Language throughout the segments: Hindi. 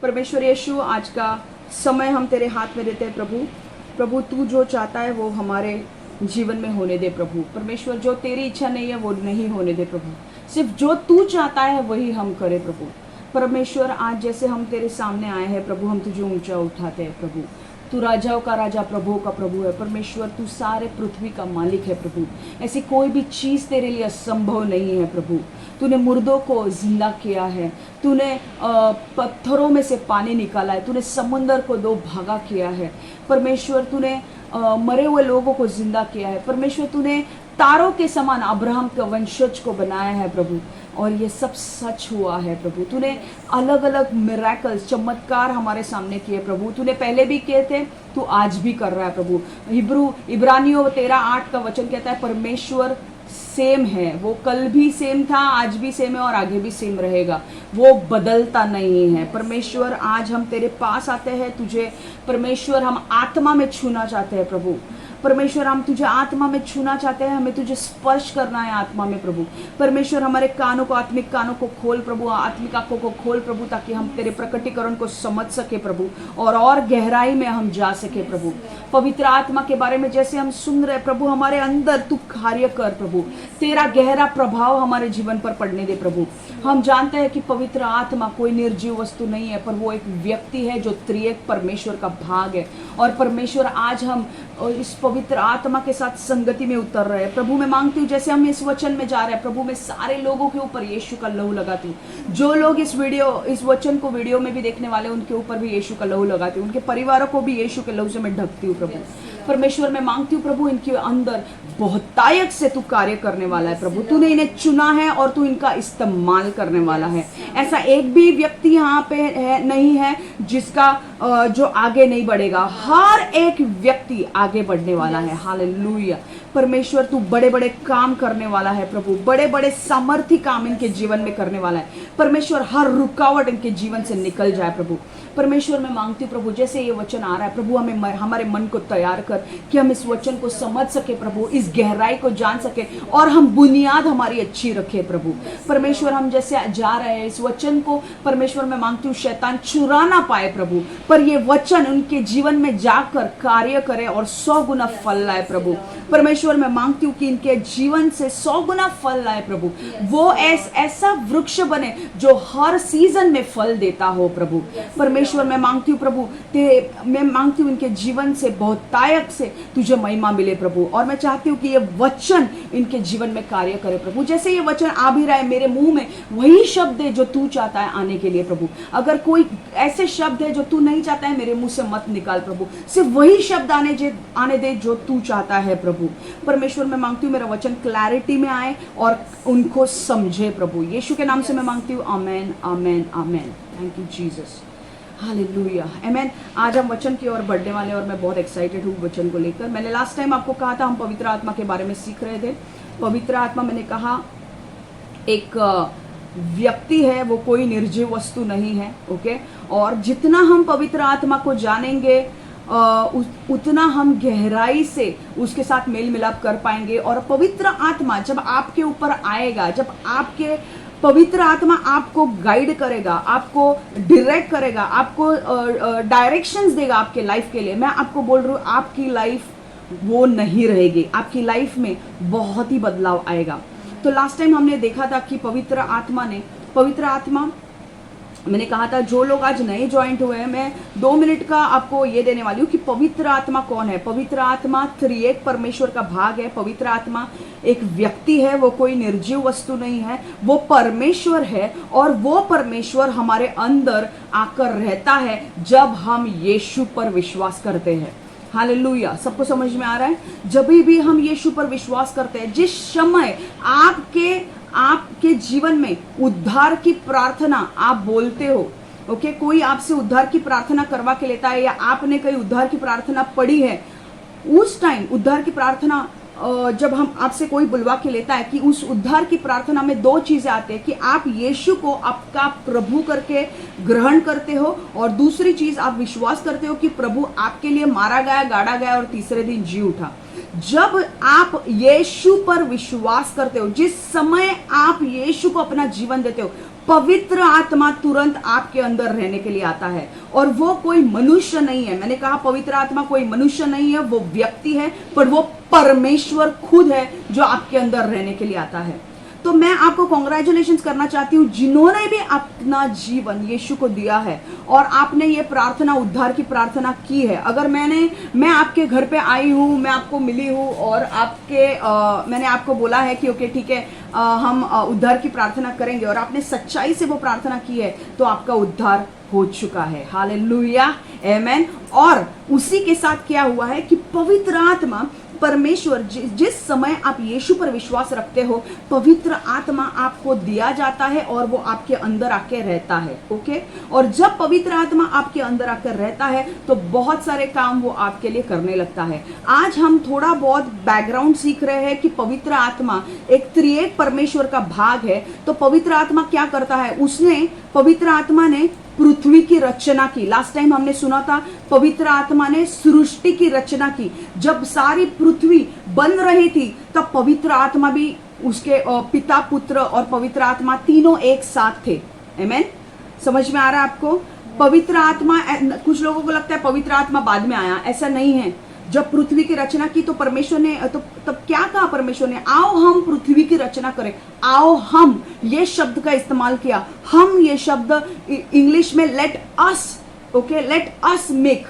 परमेश्वर यीशु, आज का समय हम तेरे हाथ में देते हैं प्रभु। प्रभु, तू जो चाहता है वो हमारे जीवन में होने दे प्रभु। परमेश्वर, जो तेरी इच्छा नहीं है वो नहीं होने दे प्रभु। सिर्फ जो तू चाहता है वही हम करें प्रभु। परमेश्वर, आज जैसे हम तेरे सामने आए हैं प्रभु, हम तुझे ऊंचा उठाते हैं प्रभु। तू राजाओं का राजा, प्रभुओं का प्रभु है परमेश्वर। तू सारे पृथ्वी का मालिक है प्रभु। ऐसी कोई भी चीज़ तेरे लिए असंभव नहीं है प्रभु। तूने मुर्दों को जिंदा किया है, तूने पत्थरों में से पानी निकाला है, तूने समुंदर को दो भागा किया है परमेश्वर। तूने मरे हुए लोगों को जिंदा किया है परमेश्वर। तूने तारों के समान अब्राहम के वंशज को बनाया है प्रभु, और ये सब सच हुआ है प्रभु। तूने अलग अलग मिरेकल्स, चमत्कार हमारे सामने किए प्रभु। तूने पहले भी किए थे, तू आज भी कर रहा है प्रभु। इब्रानियों 13:8 का वचन कहता है परमेश्वर सेम है, वो कल भी सेम था, आज भी सेम है और आगे भी सेम रहेगा, वो बदलता नहीं है परमेश्वर। आज हम तेरे पास आते हैं, तुझे परमेश्वर हम आत्मा में छूना चाहते हैं प्रभु। परमेश्वर, हम तुझे आत्मा में छूना चाहते हैं, हमें तुझे स्पर्श करना है आत्मा में प्रभु। परमेश्वर, हमारे कानों को, आत्मिक कानों को खोल प्रभु, आत्मिक आंखों को खोल प्रभु, ताकि हम तेरे प्रकटीकरण को समझ सके प्रभु, और गहराई में हम जा सके प्रभु। पवित्र आत्मा के बारे में जैसे हम सुन रहे प्रभु, हमारे अंदर तू कार्य कर प्रभु। तेरा गहरा प्रभाव हमारे जीवन पर पड़ने दे प्रभु। हम जानते हैं कि पवित्र आत्मा कोई निर्जीव वस्तु नहीं है, पर वो एक व्यक्ति है जो त्रिएक परमेश्वर का भाग है। और परमेश्वर, आज हम इस पवित्र आत्मा के साथ संगति में उतर रहे हैं प्रभु। मैं मांगती हूँ जैसे हम इस वचन में जा रहे हैं प्रभु, मैं सारे लोगों के ऊपर यीशु का लहू लगाती हूँ। जो लोग इस वचन को वीडियो में भी देखने वाले, उनके ऊपर भी यीशु का लहू लगाती हूँ। उनके परिवारों को भी यीशु के लहू से मैं ढकती हूँ प्रभु। परमेश्वर, मैं मांगती हूँ प्रभु, इनके अंदर बहुतायत से तू कार्य करने वाला है प्रभु। तूने इन्हें चुना है और तू इनका इस्तेमाल करने वाला है। ऐसा एक भी व्यक्ति यहाँ पे नहीं है जिसका जो आगे नहीं बढ़ेगा। हर एक व्यक्ति आगे बढ़ने वाला है। हालेलुया परमेश्वर, तू बड़े बड़े काम करने वाला है प्रभु। बड़े बड़े सामर्थी काम इनके जीवन में करने वाला है परमेश्वर। हर रुकावट इनके जीवन से निकल जाए प्रभु। परमेश्वर, मैं मांगती हूँ प्रभु, जैसे ये वचन आ रहा है प्रभु, हमें हमारे मन को तैयार कर कि हम इस वचन को समझ सके प्रभु, इस गहराई को जान सके, और हम बुनियाद हमारी अच्छी रखे प्रभु। परमेश्वर, हम जैसे जा रहे हैं इस वचन को परमेश्वर, मैं मांगती हूँ शैतान चुरा ना पाए प्रभु, पर ये वचन उनके जीवन में जाकर कार्य करे और 100 गुना फल लाए प्रभु। परमेश्वर, मैं मांगती हूँ कि इनके जीवन से 100 गुना फल लाए प्रभु। वो ऐसा वृक्ष बने जो हर सीजन में फल देता हो प्रभु। परमेश्वर, मैं मांगती हूँ प्रभु, मैं मांगती हूँ इनके जीवन से बहुतायत से तुझे महिमा मिले प्रभु। और मैं चाहती हूँ कि ये वचन इनके जीवन में कार्य करे प्रभु। जैसे ये वचन आ भी रहा है मेरे मुंह में, वही शब्द है जो तू चाहता है आने के लिए प्रभु। अगर कोई ऐसे शब्द है जो तू नहीं चाहता है, मेरे मुंह से मत निकाल प्रभु। सिर्फ वही शब्द आने दे जो तू चाहता है प्रभु। परमेश्वर, मैं मांगती हूँ मेरा वचन क्लैरिटी में आए और उनको समझे प्रभु। यीशु के नाम से मैं मांगती हूँ, amen amen amen. Thank you Jesus, hallelujah amen. आज हम वचन की ओर बढ़ने वाले हैं और मैं बहुत एक्साइटेड हूँ वचन को लेकर। मैंने लास्ट टाइम आपको कहा था हम पवित्र आत्मा के बारे में सीख रहे थे। पवित्र आत्मा, मैंने कहा, एक व्यक्ति है, वो कोई निर्जीव वस्तु नहीं है। ओके, और जितना हम पवित्र आत्मा को जानेंगे उतना हम गहराई से उसके साथ मेल मिलाप कर पाएंगे। और पवित्र आत्मा जब आपके ऊपर आएगा, जब आपके पवित्र आत्मा आपको गाइड करेगा, आपको डायरेक्ट करेगा, आपको डायरेक्शंस देगा आपके लाइफ के लिए, मैं आपको बोल रही हूँ आपकी लाइफ वो नहीं रहेगी। आपकी लाइफ में बहुत ही बदलाव आएगा। तो लास्ट टाइम हमने देखा था कि पवित्र आत्मा मैंने कहा था जो लोग आज नए ज्वाइंट हुए हैं, मैं 2 मिनट का आपको ये देने वाली हूँ कि पवित्र आत्मा कौन है। पवित्र आत्मा त्रिएक परमेश्वर का भाग है। पवित्र आत्मा एक व्यक्ति है, वो कोई निर्जीव वस्तु नहीं है, वो परमेश्वर है। और वो परमेश्वर हमारे अंदर आकर रहता है जब हम यीशु पर विश्वास करते हैं। हालेलुया, सबको समझ में आ रहा है? जब भी हम यीशु पर विश्वास करते हैं, जिस समय आपके जीवन में उद्धार की प्रार्थना आप बोलते हो, ओके, कोई आपसे उद्धार की प्रार्थना करवा के लेता है या आपने कहीं उद्धार की प्रार्थना पढ़ी है, उस टाइम उद्धार की प्रार्थना जब हम आपसे कोई बुलवा के लेता है कि उस उद्धार की प्रार्थना में 2 चीजें आती है कि आप यीशु को आपका प्रभु करके ग्रहण करते हो, और दूसरी चीज आप विश्वास करते हो कि प्रभु आपके लिए मारा गया, गाड़ा गया और तीसरे दिन जी उठा। जब आप यीशु पर विश्वास करते हो, जिस समय आप यीशु को अपना जीवन देते हो, पवित्र आत्मा तुरंत आपके अंदर रहने के लिए आता है। और वो कोई मनुष्य नहीं है, मैंने कहा पवित्र आत्मा कोई मनुष्य नहीं है, वो व्यक्ति है, पर वो परमेश्वर खुद है जो आपके अंदर रहने के लिए आता है। तो मैं आपको कॉन्ग्रेचुलेशन करना चाहती हूँ जिन्होंने भी अपना जीवन यीशु को दिया है और आपने ये प्रार्थना, उद्धार की प्रार्थना की है। अगर मैं आपके घर पे आई हूँ, मैं आपको मिली हूँ और मैंने आपको बोला है कि ओके ठीक है, हम उद्धार की प्रार्थना करेंगे और आपने सच्चाई से वो प्रार्थना की है, तो आपका उद्धार हो चुका है। हालेलुया, आमेन। और उसी के साथ क्या हुआ है कि पवित्र आत्मा, परमेश्वर जिस समय आप यीशु पर विश्वास रखते हो, पवित्र आत्मा आपको दिया जाता है और वो आपके अंदर आके रहता है। ओके, और जब पवित्र आत्मा आपके अंदर आकर रहता है तो बहुत सारे काम वो आपके लिए करने लगता है। आज हम थोड़ा बहुत बैकग्राउंड सीख रहे हैं कि पवित्र आत्मा एक त्रिएक परमेश्वर का भाग है। तो पवित्र आत्मा क्या करता है, पवित्र आत्मा ने पृथ्वी की रचना की। लास्ट टाइम हमने सुना था पवित्र आत्मा ने सृष्टि की रचना की। जब सारी पृथ्वी बन रही थी तब पवित्र आत्मा भी, उसके पिता, पुत्र और पवित्र आत्मा तीनों एक साथ थे। आमेन, समझ में आ रहा है आपको? पवित्र आत्मा, कुछ लोगों को लगता है पवित्र आत्मा बाद में आया, ऐसा नहीं है। जब पृथ्वी की रचना की तो परमेश्वर ने तब क्या कहा परमेश्वर ने, आओ हम पृथ्वी की रचना करें। आओ हम, ये शब्द का इस्तेमाल किया। हम, ये शब्द इंग्लिश में let us, okay, let us make,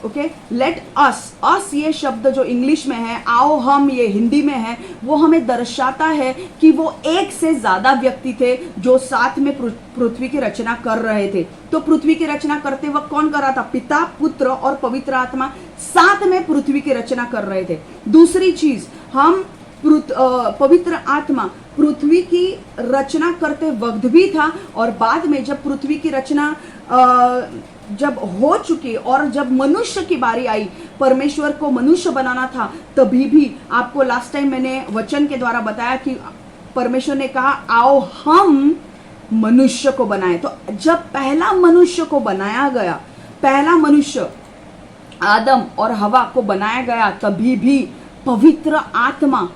okay, let us ये शब्द जो इंग्लिश में है, आओ हम ये हिंदी में है, वो हमें दर्शाता है कि वो एक से ज्यादा व्यक्ति थे जो साथ में पृथ्वी की रचना कर रहे थे। तो पृथ्वी की रचना करते वक्त कौन कर रहा था? पिता, पुत्र और पवित्र आत्मा साथ में पृथ्वी की रचना कर रहे थे। दूसरी चीज, हम पवित्र आत्मा पृथ्वी की रचना करते वक्त भी था और बाद में जब पृथ्वी की रचना जब हो चुकी और जब मनुष्य की बारी आई, परमेश्वर को मनुष्य बनाना था, तभी भी आपको लास्ट टाइम मैंने वचन के द्वारा बताया कि परमेश्वर ने कहा आओ हम मनुष्य को बनाए। तो जब पहला मनुष्य को बनाया गया, पहला मनुष्य आदम और हवा को बनाया गया, तभी भी पवित्र आत्मा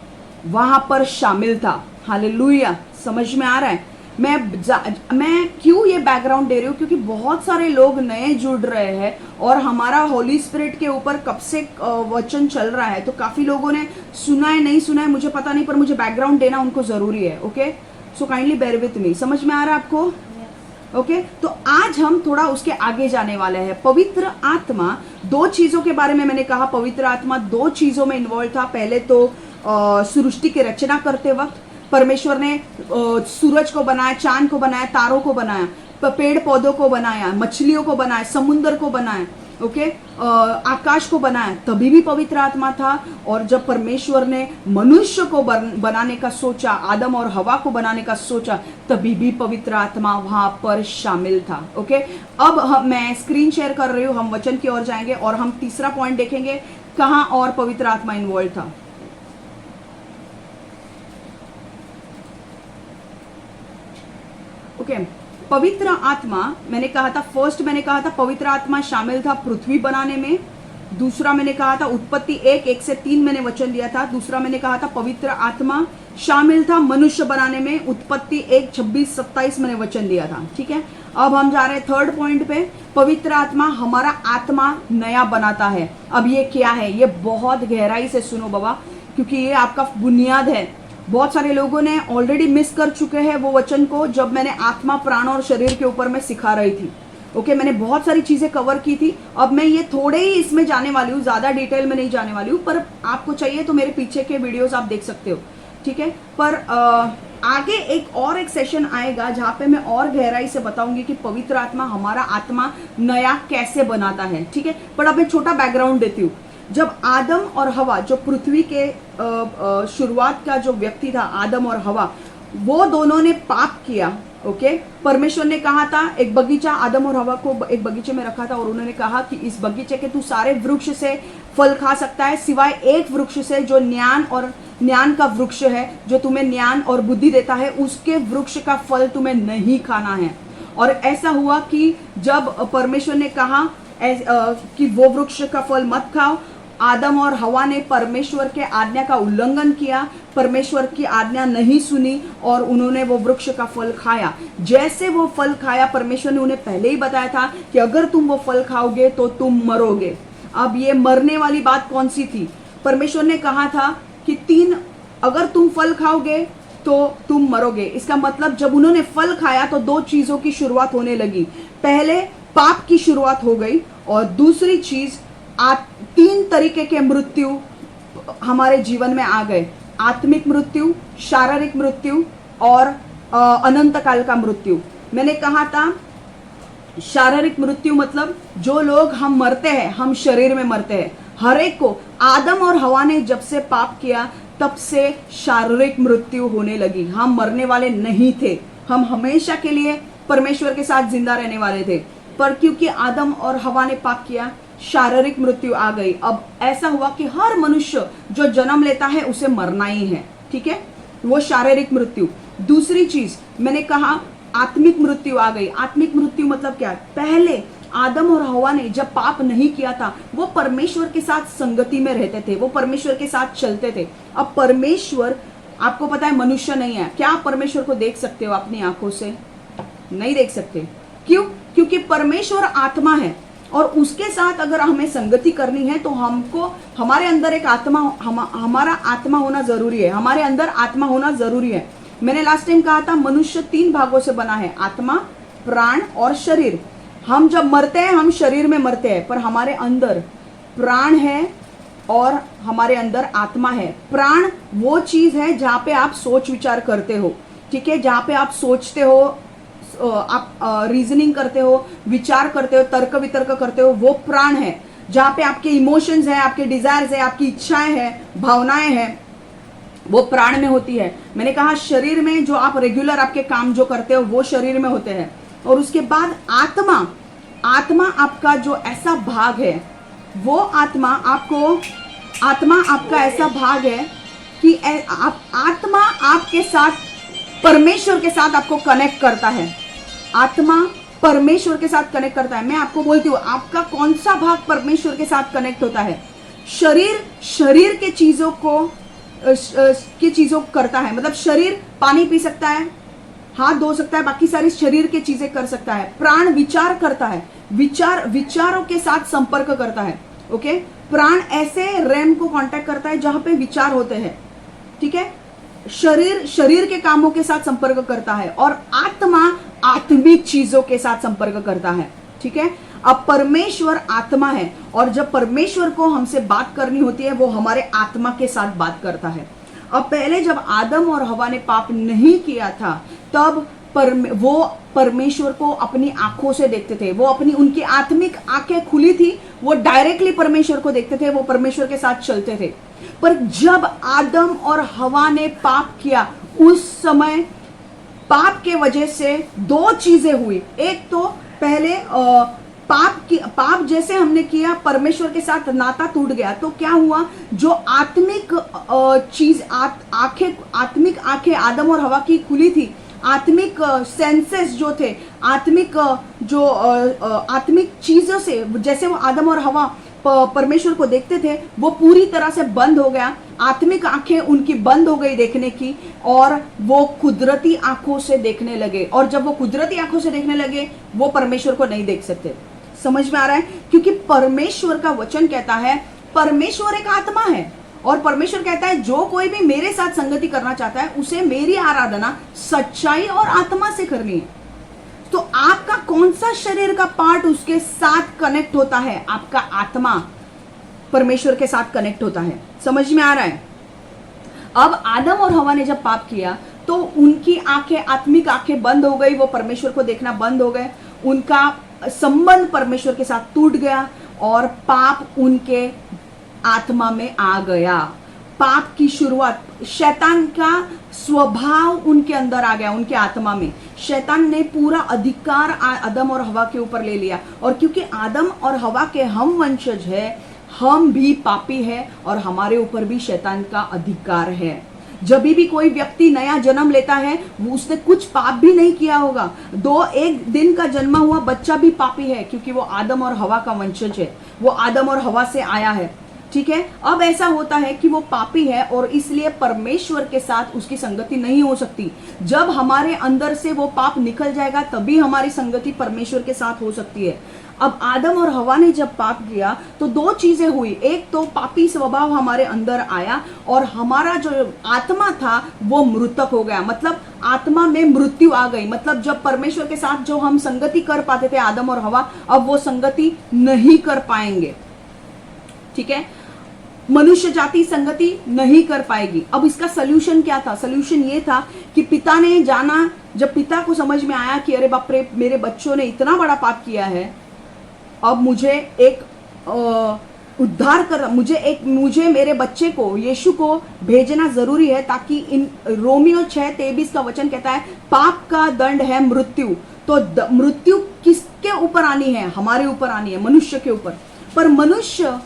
वहां पर शामिल था। हालेलुया, समझ में आ रहा है? मैं क्यों ये बैकग्राउंड दे रही हूँ, क्योंकि बहुत सारे लोग नए जुड़ रहे हैं और हमारा होली स्पिरिट के ऊपर कब से वचन चल रहा है, तो काफी लोगों ने सुना है, नहीं सुना है मुझे पता नहीं, पर मुझे बैकग्राउंड देना उनको जरूरी है। Okay, so kindly bear with me. समझ में आ रहा है आपको? ओके, तो आज हम थोड़ा उसके आगे जाने वाले हैं। पवित्र आत्मा, दो चीजों के बारे में मैंने कहा, पवित्र आत्मा दो चीजों में इन्वॉल्व था। पहले तो सृष्टि की रचना करते वक्त परमेश्वर ने सूरज को बनाया, चांद को बनाया, तारों को बनाया, पेड़ पौधों को बनाया, मछलियों को बनाया, समुद्र को बनाया, ओके, आकाश को बनाया, तभी भी पवित्र आत्मा था। और जब परमेश्वर ने मनुष्य को बनाने का सोचा, आदम और हवा को बनाने का सोचा, तभी भी पवित्र आत्मा वहां पर शामिल था। ओके, अब मैं स्क्रीन शेयर कर रही हूँ, हम वचन की ओर जाएंगे और हम तीसरा पॉइंट देखेंगे कहां और पवित्र आत्मा इन्वॉल्व था। ओके, पवित्र आत्मा, मैंने कहा था फर्स्ट, मैंने कहा था पवित्र आत्मा शामिल था पृथ्वी बनाने में। दूसरा मैंने कहा था उत्पत्ति 1:1-3 मैंने वचन दिया था। दूसरा मैंने कहा था पवित्र आत्मा शामिल था मनुष्य बनाने में, उत्पत्ति 1:26-27 मैंने वचन दिया था। ठीक है, अब हम जा रहे हैं थर्ड पॉइंट पे। पवित्र आत्मा हमारा आत्मा नया बनाता है। अब ये क्या है, ये बहुत गहराई से सुनो बाबा, क्योंकि ये आपका बुनियाद है। बहुत सारे लोगों ने ऑलरेडी मिस कर चुके हैं वो वचन को, जब मैंने आत्मा, प्राण और शरीर के ऊपर मैं सिखा रही थी। ओके, मैंने बहुत सारी चीजें कवर की थी। अब मैं ये थोड़े ही इसमें जाने वाली हूँ, ज्यादा डिटेल में नहीं जाने वाली हूँ, पर आपको चाहिए तो मेरे पीछे के वीडियोस आप देख सकते हो। ठीक है, पर आगे एक सेशन आएगा जहाँ पे मैं और गहराई से बताऊंगी कि पवित्र आत्मा हमारा आत्मा नया कैसे बनाता है। ठीक है, पर अब मैं छोटा बैकग्राउंड देती हूँ। जब आदम और हवा, जो पृथ्वी के शुरुआत का जो व्यक्ति था, आदम और हवा, वो दोनों ने पाप किया। ओके, परमेश्वर ने कहा था, एक बगीचा, आदम और हवा को एक बगीचे में रखा था और उन्होंने कहा कि इस बगीचे के तू सारे वृक्ष से फल खा सकता है, सिवाय एक वृक्ष से जो ज्ञान का वृक्ष है, जो तुम्हें ज्ञान और बुद्धि देता है, उसके वृक्ष का फल तुम्हें नहीं खाना है। और ऐसा हुआ कि जब परमेश्वर ने कहा कि वो वृक्ष का फल मत खाओ, आदम और हवा ने परमेश्वर के आज्ञा का उल्लंघन किया, परमेश्वर की आज्ञा नहीं सुनी और उन्होंने वो वृक्ष का फल खाया। जैसे वो फल खाया, परमेश्वर ने उन्हें पहले ही बताया था कि अगर तुम वो फल खाओगे तो तुम मरोगे। अब ये मरने वाली बात कौन सी थी? परमेश्वर ने कहा था कि अगर तुम फल खाओगे तो तुम मरोगे। इसका मतलब जब उन्होंने फल खाया तो दो चीजों की शुरुआत होने लगी। पहले पाप की शुरुआत हो गई और दूसरी चीज तीन तरीके के मृत्यु हमारे जीवन में आ गए। आत्मिक मृत्यु, शारीरिक मृत्यु और अनंत काल का मृत्यु। मैंने कहा था शारीरिक मृत्यु मतलब जो लोग हम मरते हैं, हम शरीर में मरते हैं। हर एक को आदम और हवा ने जब से पाप किया तब से शारीरिक मृत्यु होने लगी। हम मरने वाले नहीं थे, हम हमेशा के लिए परमेश्वर के साथ जिंदा रहने वाले थे, पर क्योंकि आदम और हवा ने पाप किया शारीरिक मृत्यु आ गई। अब ऐसा हुआ कि हर मनुष्य जो जन्म लेता है उसे मरना ही है, ठीक है, वो शारीरिक मृत्यु। दूसरी चीज मैंने कहा आत्मिक मृत्यु आ गई। आत्मिक मृत्यु मतलब क्या? पहले आदम और हवा ने जब पाप नहीं किया था वो परमेश्वर के साथ संगति में रहते थे, वो परमेश्वर के साथ चलते थे। अब परमेश्वर, आपको पता है मनुष्य नहीं है। क्या आप परमेश्वर को देख सकते हो अपनी आंखों से? नहीं देख सकते। क्यों? क्योंकि परमेश्वर आत्मा है और उसके साथ अगर हमें संगति करनी है तो हमको हमारे अंदर एक आत्मा, हमारा आत्मा होना जरूरी है, हमारे अंदर आत्मा होना जरूरी है। मैंने लास्ट टाइम कहा था मनुष्य 3 भागों से बना है, आत्मा, प्राण और शरीर। हम जब मरते हैं हम शरीर में मरते हैं, पर हमारे अंदर प्राण है और हमारे अंदर आत्मा है। प्राण वो चीज है जहाँ पे आप सोच विचार करते हो, ठीक है, जहाँ पे आप सोचते हो, आप रीजनिंग करते हो, विचार करते हो, तर्क वितर्क करते हो, वो प्राण है। जहाँ पे आपके इमोशंस है, आपके डिजायर्स है, आपकी इच्छाएं हैं, भावनाएं हैं, वो प्राण में होती है। मैंने कहा शरीर में जो आप रेगुलर आपके काम जो करते हो वो शरीर में होते हैं। और उसके बाद आत्मा, आत्मा आपका जो ऐसा भाग है, वो आत्मा आपका ऐसा भाग है कि आत्मा आपके साथ परमेश्वर के साथ आपको कनेक्ट करता है। आत्मा परमेश्वर के साथ कनेक्ट करता है। मैं आपको बोलती हूँ आपका कौन सा भाग परमेश्वर के साथ कनेक्ट होता है? शरीर के चीजों को करता है, मतलब शरीर पानी पी सकता है, हाथ धो सकता है, बाकी सारी शरीर के चीजें कर सकता है। प्राण विचार करता है, विचारों के साथ संपर्क करता है। ओके, प्राण ऐसे रैम को कांटेक्ट करता है जहां पे विचार होते हैं, ठीक है। शरीर के कामों के साथ संपर्क करता है और आत्मा आत्मिक चीजों के साथ संपर्क करता है, ठीक है। अब परमेश्वर आत्मा है और जब परमेश्वर को हमसे बात करनी होती है वो हमारे आत्मा के साथ बात करता है। अब पहले जब आदम और हवा ने पाप नहीं किया था तब वो परमेश्वर को अपनी आंखों से देखते थे, वो उनकी आत्मिक आंखें खुली थी, वो डायरेक्टली परमेश्वर को देखते थे, वो परमेश्वर के साथ चलते थे। पर जब आदम और हवा ने पाप किया उस समय पाप के वजह से 2 चीजें हुई। एक तो पहले पाप जैसे हमने किया परमेश्वर के साथ नाता टूट गया, तो क्या हुआ, जो आत्मिक चीज आत्मिक आंखें आदम और हवा की खुली थी, आत्मिक सेंसेस जो थे, आत्मिक चीजों से जैसे वो आदम और हवा परमेश्वर को देखते थे वो पूरी तरह से बंद हो गया। आत्मिक आंखें उनकी बंद हो गई देखने की और वो कुदरती आंखों से देखने लगे। और जब वो कुदरती आंखों से देखने लगे वो परमेश्वर को नहीं देख सकते। समझ में आ रहा है? क्योंकि परमेश्वर का वचन कहता है परमेश्वर एक आत्मा है और परमेश्वर कहता है जो कोई भी मेरे साथ संगति करना चाहता है उसे मेरी आराधना सच्चाई और आत्मा से करनी है। तो आपका कौन सा शरीर का पार्ट उसके साथ कनेक्ट होता है? आपका आत्मा परमेश्वर के साथ कनेक्ट होता है। समझ में आ रहा है? अब आदम और हवा ने जब पाप किया तो उनकी आंखें, आत्मिक आंखें बंद हो गई, वो परमेश्वर को देखना बंद हो गए, उनका संबंध परमेश्वर के साथ टूट गया और पाप उनके आत्मा में आ गया। पाप की शुरुआत, शैतान का स्वभाव उनके अंदर आ गया, उनके आत्मा में। शैतान ने पूरा अधिकार आदम और हवा के ऊपर ले लिया और क्योंकि आदम और हवा के हम वंशज है, हम भी पापी है और हमारे ऊपर भी शैतान का अधिकार है। जब भी कोई व्यक्ति नया जन्म लेता है वो उसने कुछ पाप भी नहीं किया होगा, 1 दिन का जन्मा हुआ बच्चा भी पापी है क्योंकि वो आदम और हवा का वंशज है, वो आदम और हवा से आया है। ठीक है। अब ऐसा होता है कि वो पापी है और इसलिए परमेश्वर के साथ उसकी संगति नहीं हो सकती। जब हमारे अंदर से वो पाप निकल जाएगा तभी हमारी संगति परमेश्वर के साथ हो सकती है। अब आदम और हवा ने जब पाप किया तो दो चीजें हुई। एक तो पापी स्वभाव हमारे अंदर आया और हमारा जो आत्मा था वो मृतक हो गया, मतलब आत्मा में मृत्यु आ गई। मतलब जब परमेश्वर के साथ जो हम संगति कर पाते थे आदम और हवा, अब वो संगति नहीं कर पाएंगे, ठीक है। मनुष्य जाति संगति नहीं कर पाएगी। अब इसका सोल्यूशन क्या था? सोल्यूशन ये था कि पिता ने जाना, जब पिता को समझ में आया कि अरे बाप रे, मेरे बच्चों ने इतना बड़ा पाप किया है, अब मुझे एक उद्धार कर, मुझे मेरे बच्चे को, यीशु को भेजना जरूरी है, ताकि इन रोमियो 6:23 का वचन कहता है पाप का दंड है मृत्यु। तो मृत्यु किसके ऊपर आनी है? हमारे ऊपर आनी है, मनुष्य के ऊपर। पर मनुष्य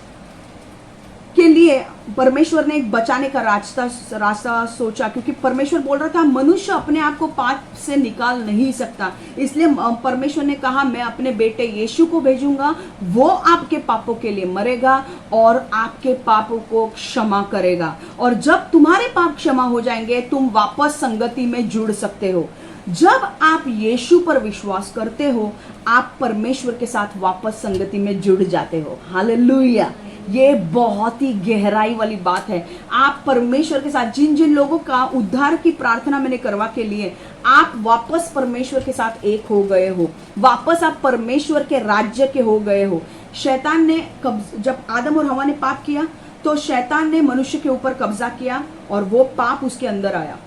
के लिए परमेश्वर ने एक बचाने का रास्ता सोचा, क्योंकि परमेश्वर बोल रहा था मनुष्य अपने आप को पाप से निकाल नहीं सकता। इसलिए परमेश्वर ने कहा मैं अपने बेटे यीशु को भेजूंगा, वो आपके पापों के लिए मरेगा और आपके पापों को क्षमा करेगा। और जब तुम्हारे पाप क्षमा हो जाएंगे तुम वापस संगति में जुड़ सकते हो। जब आप यीशु पर विश्वास करते हो आप परमेश्वर के साथ वापस संगति में जुड़ जाते हो। हालेलुया! ये बहुत ही गहराई वाली बात है। आप परमेश्वर के साथ, जिन जिन लोगों का उद्धार की प्रार्थना मैंने करवा के लिए, आप वापस परमेश्वर के साथ एक हो गए हो, वापस आप परमेश्वर के राज्य के हो गए हो। शैतान ने जब आदम और हवा ने पाप किया तो शैतान ने मनुष्य के ऊपर कब्जा किया और वो पाप उसके अंदर आया,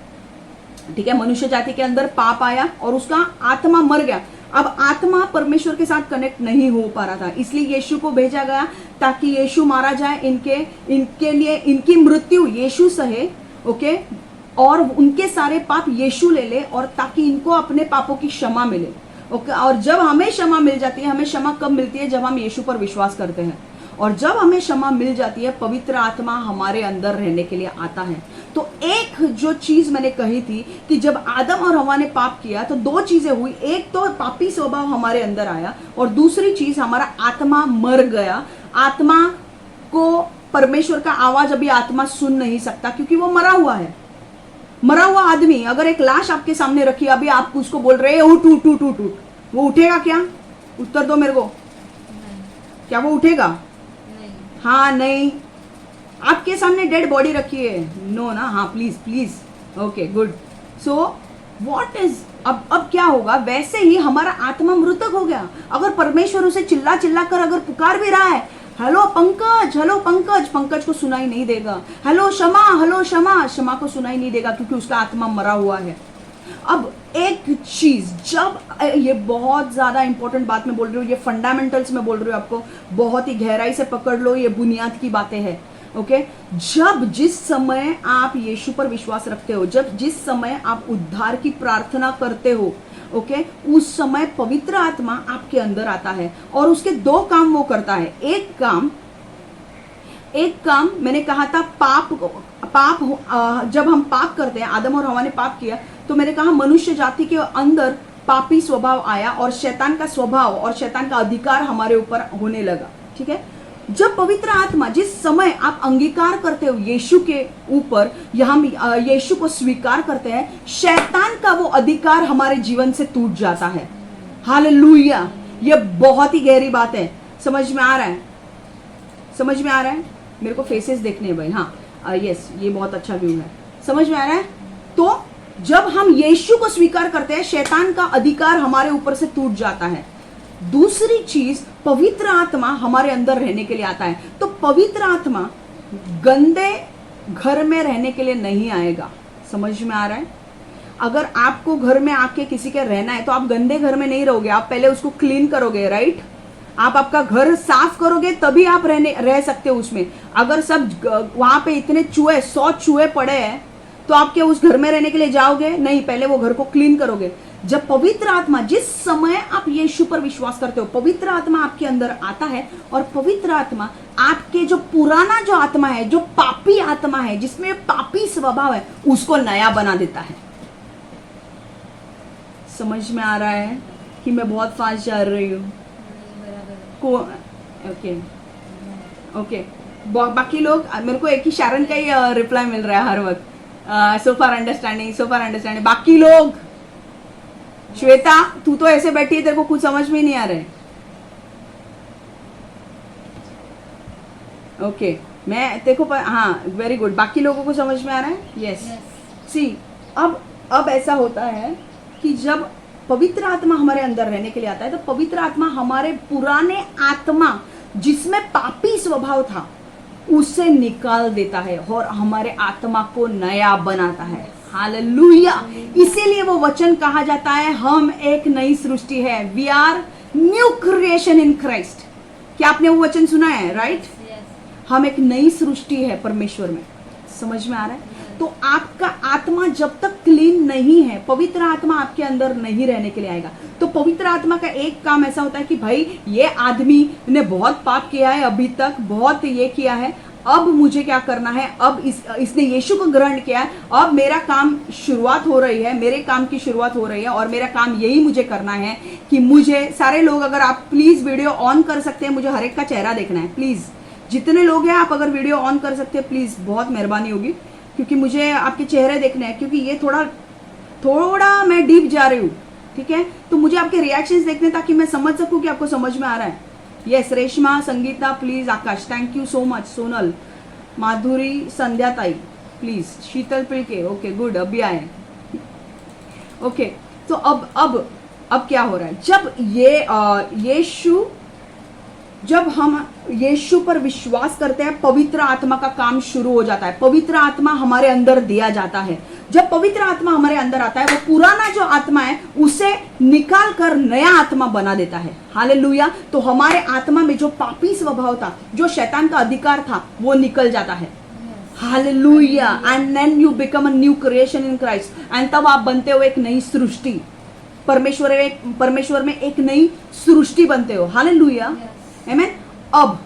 ठीक है। मनुष्य जाति के अंदर पाप आया और उसका आत्मा मर गया। अब आत्मा परमेश्वर के साथ कनेक्ट नहीं हो पा रहा था, इसलिए यीशु को भेजा गया ताकि यीशु मारा जाए, इनके लिए इनकी मृत्यु यीशु सहे, ओके, और उनके सारे पाप यीशु ले ले, और ताकि इनको अपने पापों की क्षमा मिले, ओके। और जब हमें क्षमा मिल जाती है, हमें क्षमा कब मिलती है? जब हम यीशु पर विश्वास करते हैं। और जब हमें क्षमा मिल जाती है पवित्र आत्मा हमारे अंदर रहने के लिए आता है। तो एक जो चीज मैंने कही थी कि जब आदम और हवा ने पाप किया तो दो चीजें हुई। एक तो पापी स्वभाव हमारे अंदर आया और दूसरी चीज हमारा आत्मा मर गया। आत्मा को परमेश्वर का आवाज अभी आत्मा सुन नहीं सकता क्योंकि वो मरा हुआ है। मरा हुआ आदमी, अगर एक लाश आपके सामने रखी, अभी आप उसको बोल रहे उठ उठ उठ उठ उठ, वो उठेगा क्या? उत्तर दो मेरे को, क्या वो उठेगा? हाँ नहीं। आपके सामने डेड बॉडी रखी है, नो ना? हाँ please please, okay good. So what is, अब क्या होगा? वैसे ही हमारा आत्मा मृतक हो गया। अगर परमेश्वर उसे चिल्ला चिल्ला कर अगर पुकार भी रहा है, हेलो पंकज, हेलो पंकज, पंकज को सुनाई नहीं देगा। हेलो शमा, हेलो शमा, शमा को सुनाई नहीं देगा क्योंकि उसका आत्मा मरा हुआ है। अब एक चीज, जब ये बहुत ज्यादा इंपॉर्टेंट बात मैं बोल रही हूँ, ये फंडामेंटल्स में बोल रही हूँ, आपको बहुत ही गहराई से पकड़ लो, ये बुनियाद की बातें हैं, ओके। जब जिस समय आप यीशु पर विश्वास रखते हो, जिस समय आप उद्धार की प्रार्थना करते हो, ओके, उस समय पवित्र आत्मा आपके अंदर आता है और उसके दो काम वो करता है। एक काम मैंने कहा था, पाप जब हम पाप करते हैं, आदम और हवा ने पाप किया तो मैंने कहा मनुष्य जाति के अंदर पापी स्वभाव आया और शैतान का स्वभाव और शैतान का अधिकार हमारे ऊपर होने लगा, ठीक है। जब पवित्र आत्मा, जिस समय आप अंगीकार करते हो यीशु के ऊपर, या हम यीशु को स्वीकार करते हैं, शैतान का वो अधिकार हमारे जीवन से टूट जाता है। हालेलुया! ये बहुत ही गहरी बात है। समझ में आ रहा है? समझ में आ रहा है? मेरे को फेसेस देखने हैं भाई। हाँ यस, ये बहुत अच्छा व्यू है। समझ में आ रहा है? तो जब हम यीशु को स्वीकार करते हैं, शैतान का अधिकार हमारे ऊपर से टूट जाता है। दूसरी चीज, पवित्र आत्मा हमारे अंदर रहने के लिए आता है। तो पवित्र आत्मा गंदे घर में रहने के लिए नहीं आएगा। समझ में आ रहा है? अगर आपको घर में आके किसी के रहना है तो आप गंदे घर में नहीं रहोगे, आप पहले उसको क्लीन करोगे, राइट? आप आपका घर साफ करोगे तभी आप रह सकते हो उसमें। अगर सब वहां पे इतने चूहे, 100 चूहे पड़े हैं तो आप क्या उस घर में रहने के लिए जाओगे? नहीं, पहले वो घर को क्लीन करोगे। जब पवित्र आत्मा, जिस समय आप यीशु पर विश्वास करते हो, पवित्र आत्मा आपके अंदर आता है और पवित्र आत्मा आपके जो पुराना जो आत्मा है, जो पापी आत्मा है, जिसमें पापी स्वभाव है, उसको नया बना देता है। समझ में आ रहा है कि मैं बहुत फास्ट जा रही हूँ? Okay okay. बाकी लोग, मेरे को एक ही शारन का ही रिप्लाई मिल रहा है हर वक्त, सो फार अंडरस्टैंडिंग। बाकी लोग, श्वेता तू तो ऐसे बैठी है, तेरे को कुछ समझ में ही नहीं आ रहा है। ओके मैं तेरे को हाँ वेरी गुड, बाकी लोगों को समझ में आ रहा है। यस सी अब ऐसा होता है कि जब पवित्र आत्मा हमारे अंदर रहने के लिए आता है, तो पवित्र आत्मा हमारे पुराने आत्मा जिसमें पापी स्वभाव था उसे निकाल देता है और हमारे आत्मा को नया बनाता है। हालेलुया। इसीलिए वो वचन कहा जाता है हम एक नई सृष्टि है, we are new creation in Christ. क्या आपने वो वचन सुना है? राइट हम एक नई सृष्टि है परमेश्वर में। समझ में आ रहा है? तो आपका आत्मा जब तक क्लीन नहीं है, पवित्र आत्मा आपके अंदर नहीं रहने के लिए आएगा। तो पवित्र आत्मा का एक काम ऐसा होता है कि भाई ये आदमी ने बहुत पाप किया है अभी तक, बहुत ये किया है, अब मुझे क्या करना है, अब इसने यीशु को ग्रहण किया है, अब मेरा काम शुरुआत हो रही है, मेरे काम की शुरुआत हो रही है और मेरा काम यही मुझे करना है कि मुझे सारे लोग, अगर आप प्लीज वीडियो ऑन कर सकते हैं, मुझे हर एक का चेहरा देखना है प्लीज। जितने लोग हैं आप अगर वीडियो ऑन कर सकते हैं प्लीज, बहुत मेहरबानी होगी, क्योंकि मुझे आपके चेहरे देखने हैं, क्योंकि ये थोड़ा मैं डीप जा रही हूँ, ठीक है? तो मुझे आपके रिएक्शंस देखने ताकि मैं समझ सकूं कि आपको समझ में आ रहा है। Yes Reshma, Sangeeta please, Akash thank you so much, Sonal, Madhuri, Sandhya tai please, Sheetal पिलके ओके गुड, अभी आए। ओके तो अब क्या हो रहा है, जब हम यीशु पर विश्वास करते हैं, पवित्र आत्मा का काम शुरू हो जाता है। पवित्र आत्मा हमारे अंदर दिया जाता है। जब पवित्र आत्मा हमारे अंदर आता है, वो पुराना जो आत्मा है उसे निकाल कर नया आत्मा बना देता है। हालेलुया। तो हमारे आत्मा में जो पापी स्वभाव था, जो शैतान का अधिकार था, वो निकल जाता है। Hallelujah. And then you become a new creation in Christ, and तब आप बनते हो एक नई सृष्टि। परमेश्वर में एक नई सृष्टि बनते हो। हालेलुया। आमीन। अब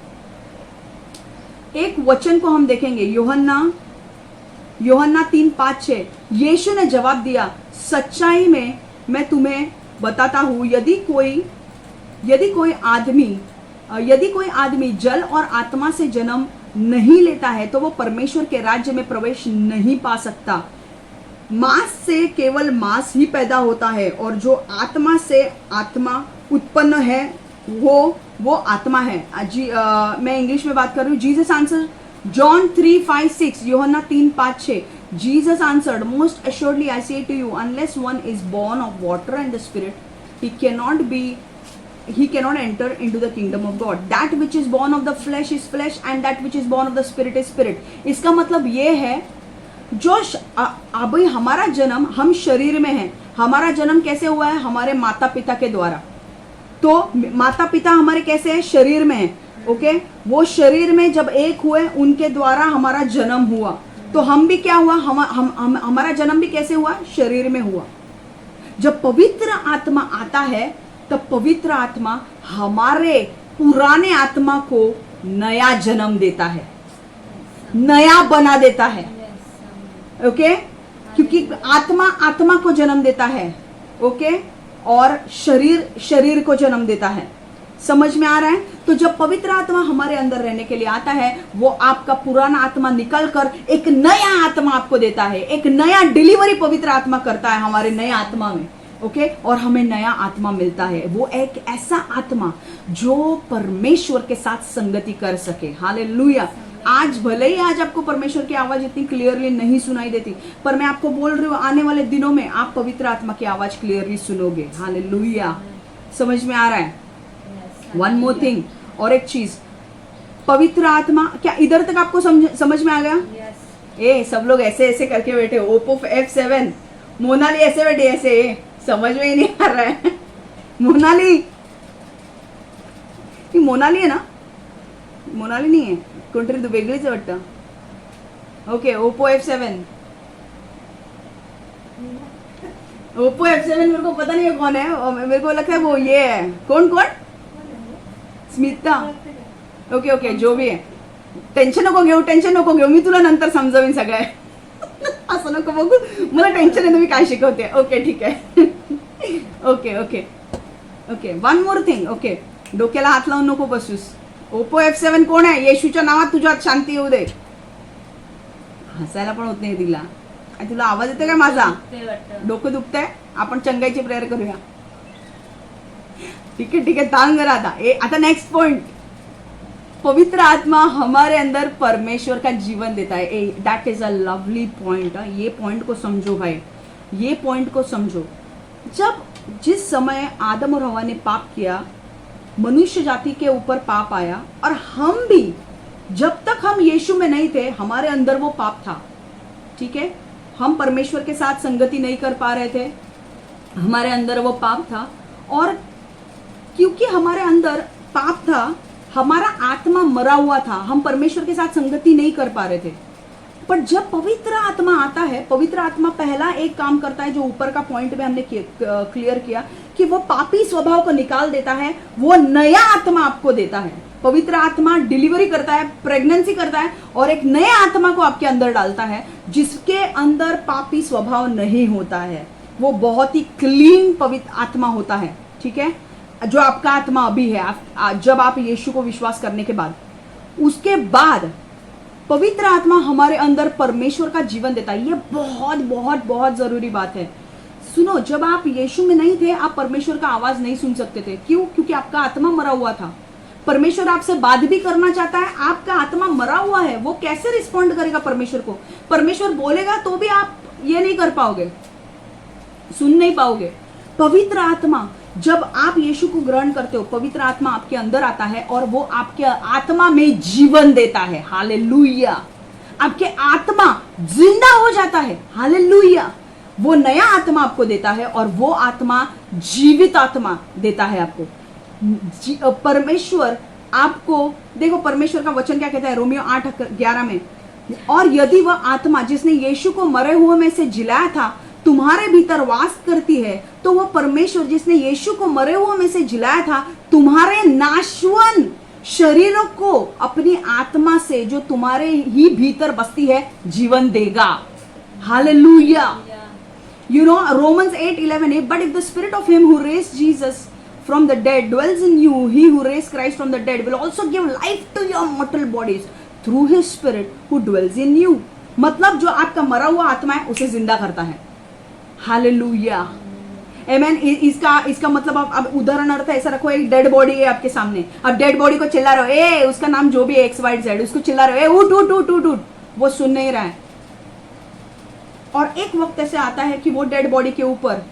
एक वचन को हम देखेंगे, यूहन्ना 3:5-6। यीशु ने जवाब दिया, सच्चाई में मैं तुम्हें बताता हूं, यदि कोई आदमी जल और आत्मा से जन्म नहीं लेता है तो वो परमेश्वर के राज्य में प्रवेश नहीं पा सकता। मांस से केवल मांस ही पैदा होता है, और जो आत्मा से आत्मा उत्पन्न है वो आत्मा है। मैं इंग्लिश में बात कर रही हूँ। जीसस आंसर जॉन 3:5-6, यूहन्ना 3:5-6। Jesus answered, most assuredly I say to you, unless one is born of water and the spirit, he cannot enter into the kingdom of God. That which is born of the flesh is flesh, and that which is born of the spirit is spirit. इसका मतलब ये है, जो अभी हमारा जन्म, हम शरीर में हैं, हमारा जन्म कैसे हुआ है? हमारे माता पिता के द्वारा। तो माता पिता हमारे कैसे हैं? शरीर में है। ओके वो शरीर में जब एक हुए, उनके द्वारा हमारा जन्म हुआ। तो हम भी क्या हुआ? हमारा जन्म भी कैसे हुआ? शरीर में हुआ। जब पवित्र आत्मा आता है, तब पवित्र आत्मा हमारे पुराने आत्मा को नया जन्म देता है, नया बना देता है। ओके क्योंकि आत्मा को जन्म देता है, ओके और शरीर को जन्म देता है। समझ में आ रहा है? तो जब पवित्र आत्मा हमारे अंदर रहने के लिए आता है, वो आपका पुराना आत्मा निकल कर एक नया आत्मा आपको देता है, एक नया डिलीवरी पवित्र आत्मा करता है हमारे नए आत्मा में। ओके और हमें नया आत्मा मिलता है, वो एक ऐसा आत्मा जो परमेश्वर के साथ संगति कर सके। हालेलुया। आज भले ही आज आपको परमेश्वर की आवाज इतनी क्लियरली नहीं सुनाई देती, पर मैं आपको बोल रही हूँ, आने वाले दिनों में आप पवित्र आत्मा की आवाज क्लियरली सुनोगे। हालेलुया। समझ में आ रहा है? वन मोर थिंग, और एक चीज, पवित्र आत्मा, क्या इधर तक आपको समझ में आ गया? ए सब लोग ऐसे करके बैठे, ओप्पो F7, मोनाली ऐसे बैठे, ऐसे समझ में ही नहीं आ रहा है। मोनाली है ना? मोनाली नहीं है, कोणतरी वेगळीच वाटतं। ओके ओप्पो F7 मेरे को पता नहीं है कौन है, मेरे को लगता है वो ये है, कौन स्मिता। ओके जो भी है, टेन्शन नको घेऊ, मी तुला नंतर समजावीन सगळं। असं नको बघू, मला टेन्शन आहे तुम्ही काय शिकवते। ओके ठीक आहे। Okay one more thing, okay डोक्याला हात लावून नको बसूस, ओप्पो F7 कोण आहे? येशूच्या नावात तुझ्यात शांती येऊ दे. हसायला पण होत नाही तिला. आणि तुला आवाज येतो काय माझा? डोकं दुखतंय? आपण चंगाईची प्रेयर करूया. ठीक है तांग रहा था. आता नेक्स्ट पॉइंट, पवित्र आत्मा हमारे अंदर परमेश्वर का जीवन देता है. That is a lovely point. ये पॉइंट को समझो भाई, ये पॉइंट को समझो. जब जिस समय आदम और हवा ने पाप किया, मनुष्य जाति के ऊपर पाप आया, और हम भी जब तक हम यीशु में नहीं थे हमारे अंदर वो पाप था. ठीक है, हम परमेश्वर के साथ संगति नहीं कर पा रहे थे, हमारे अंदर वो पाप था. और क्योंकि हमारे अंदर पाप था, हमारा आत्मा मरा हुआ था, हम परमेश्वर के साथ संगति नहीं कर पा रहे थे. पर जब पवित्र आत्मा आता है, पवित्र आत्मा पहला एक काम करता है जो ऊपर का पॉइंट में हमने क्लियर किया कि वो पापी स्वभाव को निकाल देता है, वो नया आत्मा आपको देता है. पवित्र आत्मा डिलीवरी करता है, प्रेगनेंसी करता है, और एक नए आत्मा को आपके अंदर डालता है जिसके अंदर पापी स्वभाव नहीं होता है. वो बहुत ही क्लीन पवित्र आत्मा होता है. ठीक है, जो आपका आत्मा अभी है जब आप यीशु को विश्वास करने के बाद, उसके बाद पवित्र आत्मा हमारे अंदर परमेश्वर का जीवन देता है. ये बहुत बहुत बहुत जरूरी बात है. सुनो, जब आप यीशु में नहीं थे आप परमेश्वर का आवाज नहीं सुन सकते थे. क्यों? क्योंकि आपका आत्मा मरा हुआ था. परमेश्वर आपसे बात भी करना चाहता है, आपका आत्मा मरा हुआ है, वो कैसे रिस्पॉन्ड करेगा परमेश्वर को? परमेश्वर बोलेगा तो भी आप ये नहीं कर पाओगे, सुन नहीं पाओगे. पवित्र आत्मा, जब आप यीशु को ग्रहण करते हो, पवित्र आत्मा आपके अंदर आता है और वो आपके आत्मा में जीवन देता है. हालेलुया. आपके आत्मा जिंदा हो जाता है. हालेलुया. वो नया आत्मा आपको देता है और वो आत्मा जीवित आत्मा देता है आपको. परमेश्वर आपको, देखो परमेश्वर का वचन क्या कहता है रोमियो 8:11 में, और यदि वह आत्मा जिसने यीशु को मरे हुए में से जिलाया था तुम्हारे भीतर वास करती है, तो वह परमेश्वर जिसने यीशु को मरे हुए में से जिलाया था तुम्हारे नाशवन शरीरों को अपनी आत्मा से जो तुम्हारे ही भीतर बसती है जीवन देगा. Hallelujah. You know, Romans 8:11, but if the spirit of him who raised Jesus from the dead dwells in you, he who raised Christ from the dead will also give life to your mortal bodies through his spirit who dwells in you. मतलब जो आपका मरा हुआ आत्मा है उसे जिंदा करता है. हालेलुया. आमेन. इसका मतलब आप अब उदाहरण अर्थ ऐसा रखो, एक डेड बॉडी है आपके सामने, अब डेड बॉडी को चिल्ला रहे हो, ए उसका नाम जो भी है XYZ, उसको चिल्ला रहे हो, ए उठ उठ उठ उठ उठ, वो सुन नहीं रहा है. और एक वक्त ऐसे आता है कि वो डेड बॉडी के ऊपर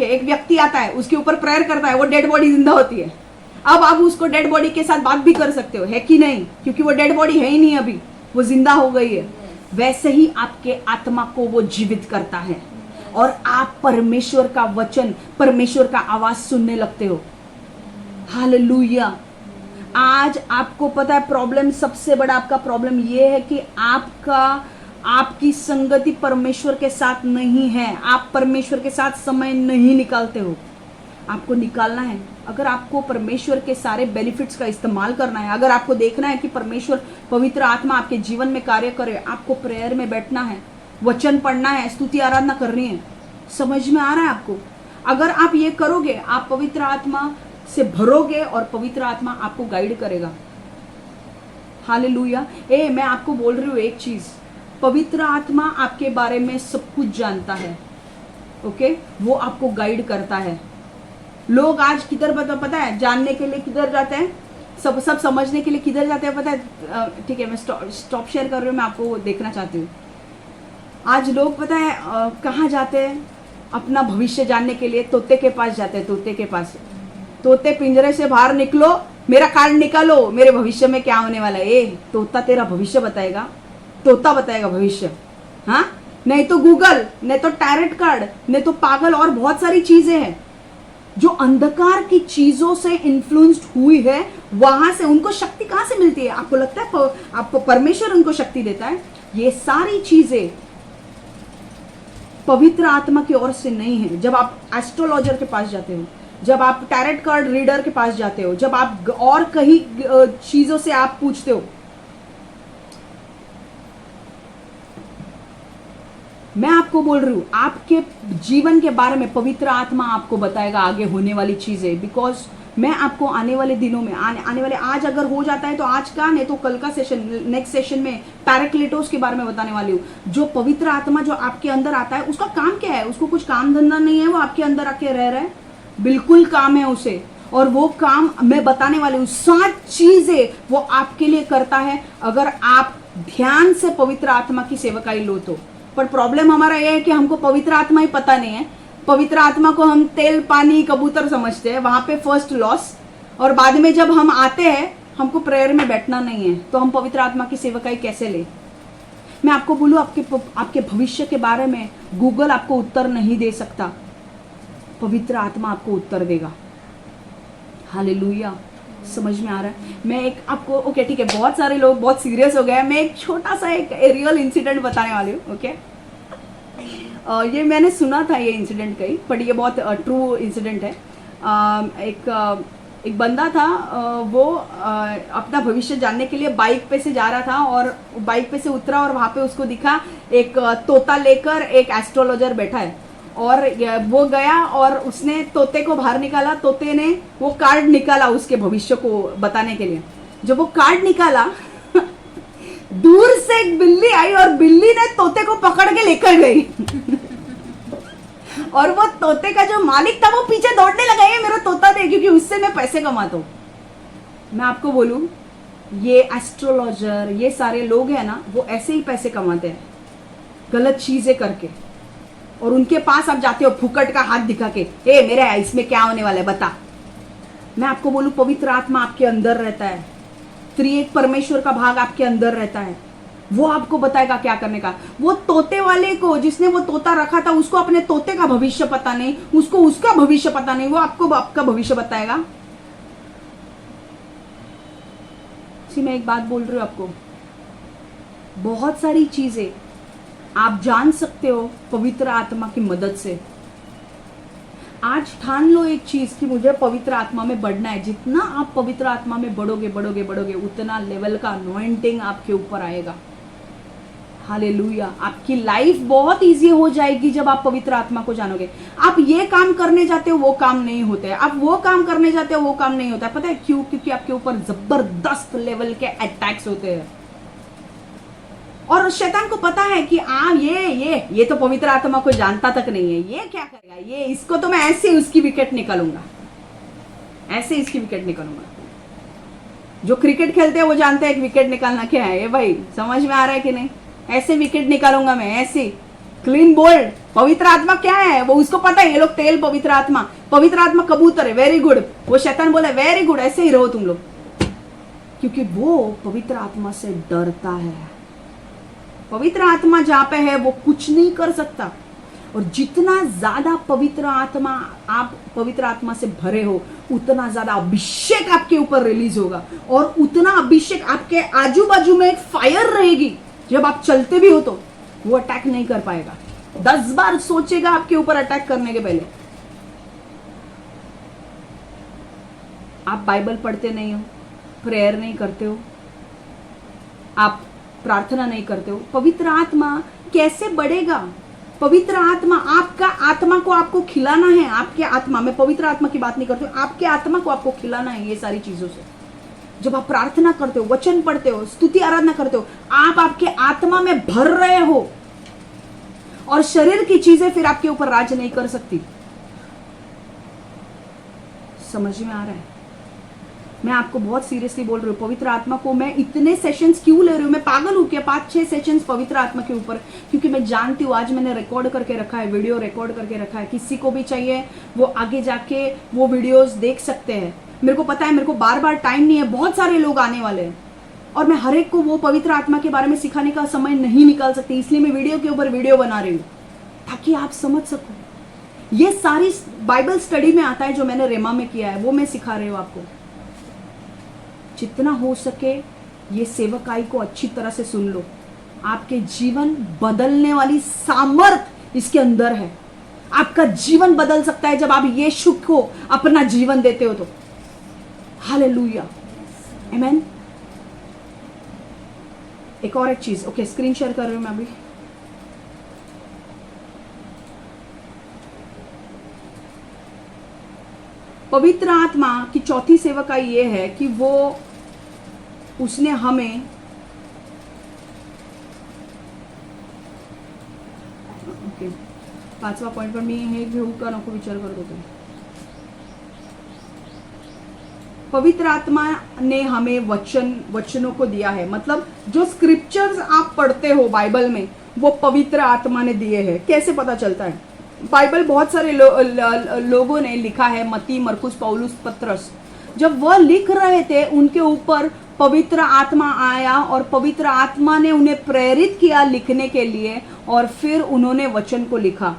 एक व्यक्ति आता है, उसके ऊपर प्रेयर करता है, वो डेड बॉडी जिंदा होती है. अब आप उसको डेड बॉडी के साथ बात भी कर सकते हो, है कि नहीं? क्योंकि वो डेड बॉडी है ही नहीं, अभी वो जिंदा हो गई है. वैसे ही आपके आत्मा को वो जीवित करता है और आप परमेश्वर का वचन, परमेश्वर का आवाज सुनने लगते हो. हालेलुया. आज आपको पता है प्रॉब्लम, सबसे बड़ा आपका प्रॉब्लम ये है कि आपकी संगति परमेश्वर के साथ नहीं है. आप परमेश्वर के साथ समय नहीं निकालते हो. आपको निकालना है. अगर आपको परमेश्वर के सारे बेनिफिट्स का इस्तेमाल करना है, अगर आपको देखना है कि परमेश्वर पवित्र आत्मा आपके जीवन में कार्य करे, आपको प्रेयर में बैठना है, वचन पढ़ना है, स्तुति आराधना करनी है. समझ में आ रहा है आपको? अगर आप ये करोगे, आप पवित्र आत्मा से भरोगे और पवित्र आत्मा आपको गाइड करेगा. हालेलुया. मैं आपको बोल रही हूँ एक चीज, पवित्र आत्मा आपके बारे में सब कुछ जानता है. ओके, वो आपको गाइड करता है. लोग आज किधर पता है जानने के लिए किधर जाते हैं, सब समझने के लिए किधर जाते हैं पता है? ठीक है, मैं स्टॉप शेयर कर रही हूँ, मैं आपको देखना चाहती हूँ. आज लोग पता है कहाँ जाते हैं अपना भविष्य जानने के लिए? तोते के पास जाते हैं. तोते के पास, तोते पिंजरे से बाहर निकलो, मेरा कार्ड निकालो, मेरे भविष्य में क्या होने वाला है. तोता तेरा भविष्य बताएगा, तोता बताएगा भविष्य. हाँ, नहीं तो गूगल, नहीं तो टैरेट कार्ड, नहीं तो पागल और बहुत सारी चीजें हैं जो अंधकार की चीजों से इन्फ्लुएंस्ड हुई है. वहां से उनको शक्ति कहां से मिलती है? आपको लगता है आपको परमेश्वर उनको शक्ति देता है? ये सारी चीजें पवित्र आत्मा की ओर से नहीं है. जब आप एस्ट्रोलॉजर के पास जाते हो, जब आप टैरेट कार्ड रीडर के पास जाते हो, जब आप और कहीं चीजों से आप पूछते हो, मैं आपको बोल रही हूं आपके जीवन के बारे में पवित्र आत्मा आपको बताएगा आगे होने वाली चीजें. बिकॉज मैं आपको आने वाले दिनों में आने वाले आज अगर हो जाता है तो आज का, नहीं तो कल का सेशन, नेक्स्ट सेशन में पैराक्लीटोस के बारे में बताने वाली हूँ। जो पवित्र आत्मा जो आपके अंदर आता है, उसका काम क्या है? उसको कुछ काम धंधा नहीं है, वो आपके अंदर आके रह रहा है, बिल्कुल काम है उसे। और वो काम मैं बताने वाली हूँ, 7 चीजें वो आपके लिए करता है अगर आप ध्यान से पवित्र आत्मा की सेवकाई लो तो। पर प्रॉब्लम हमारा यह है कि हमको पवित्र आत्मा ही पता नहीं है। पवित्र आत्मा को हम तेल पानी कबूतर समझते हैं, वहां पे फर्स्ट लॉस। और बाद में जब हम आते हैं, हमको प्रेयर में बैठना नहीं है, तो हम पवित्र आत्मा की सेवकाई कैसे ले? मैं आपको बोलूं, आपके भविष्य के बारे में गूगल आपको उत्तर नहीं दे सकता, पवित्र आत्मा आपको उत्तर देगा। हालेलुया, समझ में आ रहा है? मैं एक आपको, ओके ठीक है, बहुत सारे लोग बहुत सीरियस हो गए, मैं एक छोटा सा एक रियल इंसिडेंट बताने वाली हूँ। ओके, ये मैंने सुना था ये इंसिडेंट कहीं, बट ये बहुत ट्रू इंसिडेंट है। एक बंदा था, वो अपना भविष्य जानने के लिए बाइक पे से जा रहा था, और बाइक पे से उतरा और वहाँ पे उसको दिखा एक तोता लेकर एक एस्ट्रोलॉजर बैठा है। और वो गया और उसने तोते को बाहर निकाला, तोते ने वो कार्ड निकाला उसके भविष्य को बताने के लिए। जब वो कार्ड निकाला दूर से एक बिल्ली आई और बिल्ली ने तोते को पकड़ के लेकर गई और वो तोते का जो मालिक था वो पीछे दौड़ने लगा, ये मेरा तोता दे, क्योंकि उससे मैं पैसे कमाता हूं। मैं आपको बोलूं, ये एस्ट्रोलॉजर, ये सारे लोग हैं ना, वो ऐसे ही पैसे कमाते हैं गलत चीजें करके। और उनके पास आप जाते हो फुकट का हाथ दिखा के, ए मेरे इसमें क्या होने वाला है बता। मैं आपको बोलूं, पवित्र आत्मा आपके अंदर रहता है, त्रिएक परमेश्वर का भाग आपके अंदर रहता है, वो आपको बताएगा क्या करने का। वो तोते वाले को, जिसने वो तोता रखा था, उसको अपने तोते का भविष्य पता नहीं, उसको उसका भविष्य पता नहीं, वो आपको आपका भविष्य बताएगा। मैं एक बात बोल रही हूं आपको, बहुत सारी चीजें आप जान सकते हो पवित्र आत्मा की मदद से। आज ठान लो एक चीज कि मुझे पवित्र आत्मा में बढ़ना है। जितना आप पवित्र आत्मा में बढ़ोगे बढ़ोगे बढ़ोगे, उतना लेवल का अनॉइंटिंग आपके ऊपर आएगा। हालेलुया, आपकी लाइफ बहुत इजी हो जाएगी जब आप पवित्र आत्मा को जानोगे। आप ये काम करने जाते हो, वो काम नहीं होते हैं, आप वो काम करने जाते हो, वो काम नहीं होता है। पता है क्यों? क्योंकि आपके ऊपर जबरदस्त लेवल के अटैक्स होते हैं। और शैतान को पता है कि ये तो पवित्र आत्मा को जानता तक नहीं है, ये क्या करेगा, ये इसको तो मैं ऐसे उसकी विकेट निकालूंगा, ऐसे इसकी विकेट निकालूंगा। जो क्रिकेट खेलते हैं वो जानते हैं कि विकेट निकालना क्या है। ये भाई समझ में आ रहा है कि नहीं? ऐसे विकेट निकालूंगा मैं, ऐसे क्लीन बोल्ड। पवित्र आत्मा क्या है वो उसको पता है। ये लोग तेल पवित्र आत्मा कबूतर है, वेरी गुड। वो शैतान बोले वेरी गुड, ऐसे ही रहो तुम लोग, क्योंकि वो पवित्र आत्मा से डरता है। पवित्र आत्मा जहां पे है वो कुछ नहीं कर सकता। और जितना ज्यादा आप पवित्र आत्मा से भरे हो, उतना ज्यादा अभिषेक आपके ऊपर रिलीज होगा, और उतना अभिषेक आपके आजू बाजू में एक फायर रहेगी। जब आप चलते भी हो तो वो अटैक नहीं कर पाएगा, 10 बार सोचेगा आपके ऊपर अटैक करने के पहले। आप बाइबल पढ़ते नहीं हो, प्रेयर नहीं करते हो, आप प्रार्थना नहीं करते हो, पवित्र आत्मा कैसे बढ़ेगा? पवित्र आत्मा, आपका आत्मा को आपको खिलाना है। आपके आत्मा, मैं पवित्र आत्मा की बात नहीं करती हूँ, आपके आत्मा को आपको खिलाना है ये सारी चीजों से। जब आप प्रार्थना करते हो, वचन पढ़ते हो, स्तुति आराधना करते हो, आप आपके आत्मा में भर रहे हो, और शरीर की चीजें फिर आपके ऊपर राज नहीं कर सकती। समझ में आ रहा है? मैं आपको बहुत सीरियसली बोल रही हूँ, पवित्र आत्मा को मैं इतने सेशंस क्यों ले रही हूँ? मैं पागल हूँ क्या? 5-6 सेशंस पवित्र आत्मा के ऊपर, क्योंकि मैं जानती हूँ, आज मैंने रिकॉर्ड करके रखा है, वीडियो रिकॉर्ड करके रखा है। किसी को भी चाहिए वो आगे जाके वो वीडियोस देख सकते हैं। मेरे को पता है, मेरे को बार बार टाइम नहीं है, बहुत सारे लोग आने वाले हैं, और मैं हर एक को वो पवित्र आत्मा के बारे में सिखाने का समय नहीं निकाल सकती। इसलिए मैं वीडियो के ऊपर वीडियो बना रही हूँ, ताकि आप समझ सको। ये सारी बाइबल स्टडी में आता है जो मैंने रेमा में किया है, वो मैं सिखा रही हूँ आपको। जितना हो सके ये सेवकाई को अच्छी तरह से सुन लो। आपके जीवन बदलने वाली सामर्थ इसके अंदर है। आपका जीवन बदल सकता है जब आप यीशु को अपना जीवन देते हो तो। हालेलुया, आमेन। एक और एक चीज, ओके, स्क्रीन शेयर कर रही हूं मैं अभी। पवित्र आत्मा की चौथी सेवकाई ये है कि वो उसने हमें ओके 5वा पॉइंट पण मी हे घेऊ का नको विचार करत होते. पवित्र आत्मा ने हमें वचनों को दिया है. मतलब जो स्क्रिप्चर्स आप पढ़ते हो बाइबल में वो पवित्र आत्मा ने दिए हैं. कैसे पता चलता है? बाइबल बहुत सारे लोगों ने लिखा है. मत्ती, मरकुस, पौलुस, पत्रस, जब वह लिख रहे थे उनके ऊपर पवित्र आत्मा आया और पवित्र आत्मा ने उन्हें प्रेरित किया लिखने के लिए और फिर उन्होंने वचन को लिखा.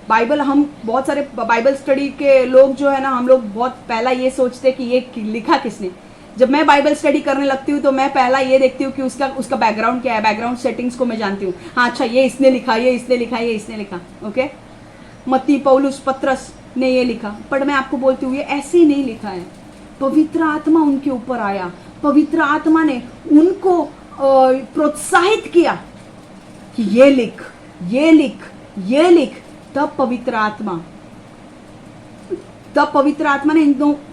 बाइबल, हम बहुत सारे बाइबल स्टडी के लोग जो है ना, हम लोग बहुत पहला ये सोचते कि ये लिखा किसने. जब मैं बाइबल स्टडी करने लगती हूँ तो मैं पहला ये देखती हूँ कि उसका बैकग्राउंड क्या है. बैकग्राउंड सेटिंग्स को मैं जानती हूँ. हाँ, अच्छा, ये इसने लिखा, ये इसने लिखा, ये इसने लिखा. ओके, मत्ती, पौलुस, पत्रस ने ये लिखा. पर मैं आपको बोलती हूँ ये ऐसे ही नहीं लिखा है. पवित्र आत्मा उनके ऊपर आया. पवित्र आत्मा ने उनको प्रोत्साहित किया कि ये लिख, ये लिख, ये लिख. तब पवित्र आत्मा ने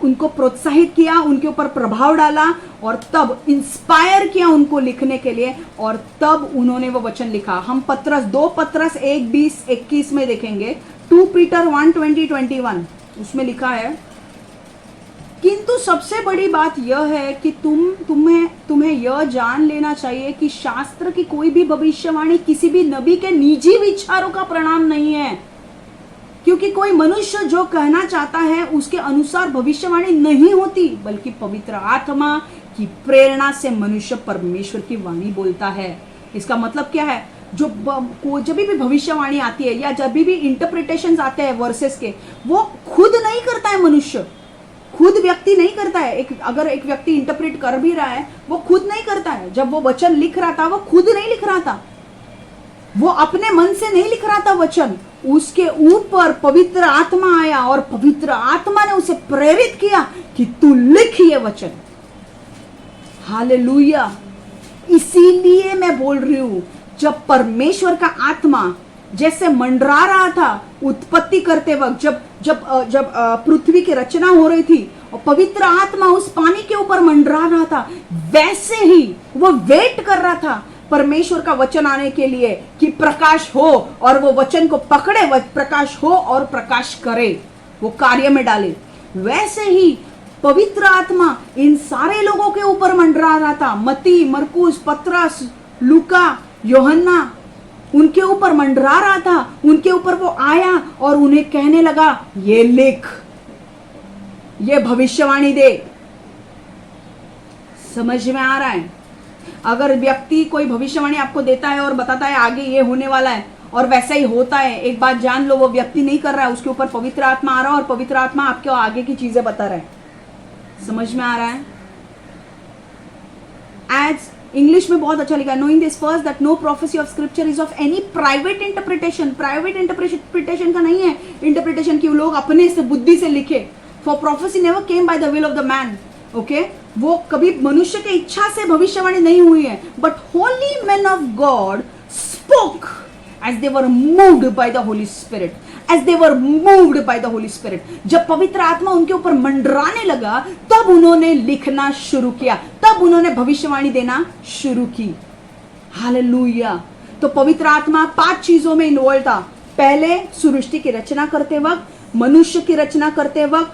उनको प्रोत्साहित किया, उनके ऊपर प्रभाव डाला और तब इंस्पायर किया उनको लिखने के लिए और तब उन्होंने वो वचन लिखा. हम पत्रस 2 पत्रस 1:20-21 में देखेंगे. 2 पीटर 1:20-21 उसमें लिखा है, किंतु सबसे बड़ी बात यह है कि तुम्हें यह जान लेना चाहिए कि शास्त्र की कोई भी भविष्यवाणी किसी भी नबी के निजी विचारों का परिणाम नहीं है. क्योंकि कोई मनुष्य जो कहना चाहता है उसके अनुसार भविष्यवाणी नहीं होती, बल्कि पवित्र आत्मा की प्रेरणा से मनुष्य परमेश्वर की वाणी बोलता है. इसका मतलब क्या है? जब भी भविष्यवाणी आती है या जब भी इंटरप्रिटेशंस आते हैं वर्सेस के, वो खुद नहीं करता है. मनुष्य खुद व्यक्ति नहीं करता है. अगर एक व्यक्ति इंटरप्रेट कर भी रहा है वो खुद नहीं करता है. जब वो वचन लिख रहा था वो खुद नहीं लिख रहा था, वो अपने मन से नहीं लिख रहा था वचन. उसके ऊपर पवित्र आत्मा आया और पवित्र आत्मा ने उसे प्रेरित किया कि तू लिख ये वचन. हालेलुया. इसीलिए मैं बोल रही हूं, जब परमेश्वर का आत्मा जैसे मंडरा रहा था उत्पत्ति करते वक्त, जब पृथ्वी की रचना हो रही थी और पवित्र आत्मा उस पानी के ऊपर मंडरा रहा था, वैसे ही वो वेट कर रहा था परमेश्वर का वचन आने के लिए कि प्रकाश हो, और वो वचन को पकड़े, प्रकाश हो और प्रकाश करे, वो कार्य में डाले. वैसे ही पवित्र आत्मा इन सारे लोगों के ऊपर मंडरा रहा था. मत्ती, मरकुस, पत्रस, लूका, यूहन्ना, उनके ऊपर मंडरा रहा था. उनके ऊपर वो आया और उन्हें कहने लगा, ये लिख, ये भविष्यवाणी दे. समझ में आ रहा है? अगर व्यक्ति कोई भविष्यवाणी आपको देता है और बताता है आगे ये होने वाला है और वैसा ही होता है, एक बात जान लो, वो व्यक्ति नहीं कर रहा है, उसके ऊपर पवित्र आत्मा आ रहा है और पवित्र आत्मा आपको आगे की चीजें बता रहा है. समझ में आ रहा है? एज इंग्लिश में बहुत अच्छा लिखा है, knowing this first that no prophecy of scripture is of any private interpretation. Private interpretation का नहीं है इंटरप्रिटेशन की लोग अपने से बुद्धि से लिखे. For prophecy never came by the will of the man. Okay, वो कभी मनुष्य की इच्छा से भविष्यवाणी नहीं हुई है, but Holi man of God spoke as they were moved by the Holy Spirit, as they were moved by the Holy Spirit. जब पवित्र आत्मा उनके ऊपर मंडराने लगा तब उन्होंने लिखना शुरू किया, तब उन्होंने भविष्यवाणी देना शुरू की. हालेलुया. तो पवित्र आत्मा 5 चीजों में इन्वॉल्व था. पहले सृष्टि की रचना करते वक्त, मनुष्य की रचना करते वक्त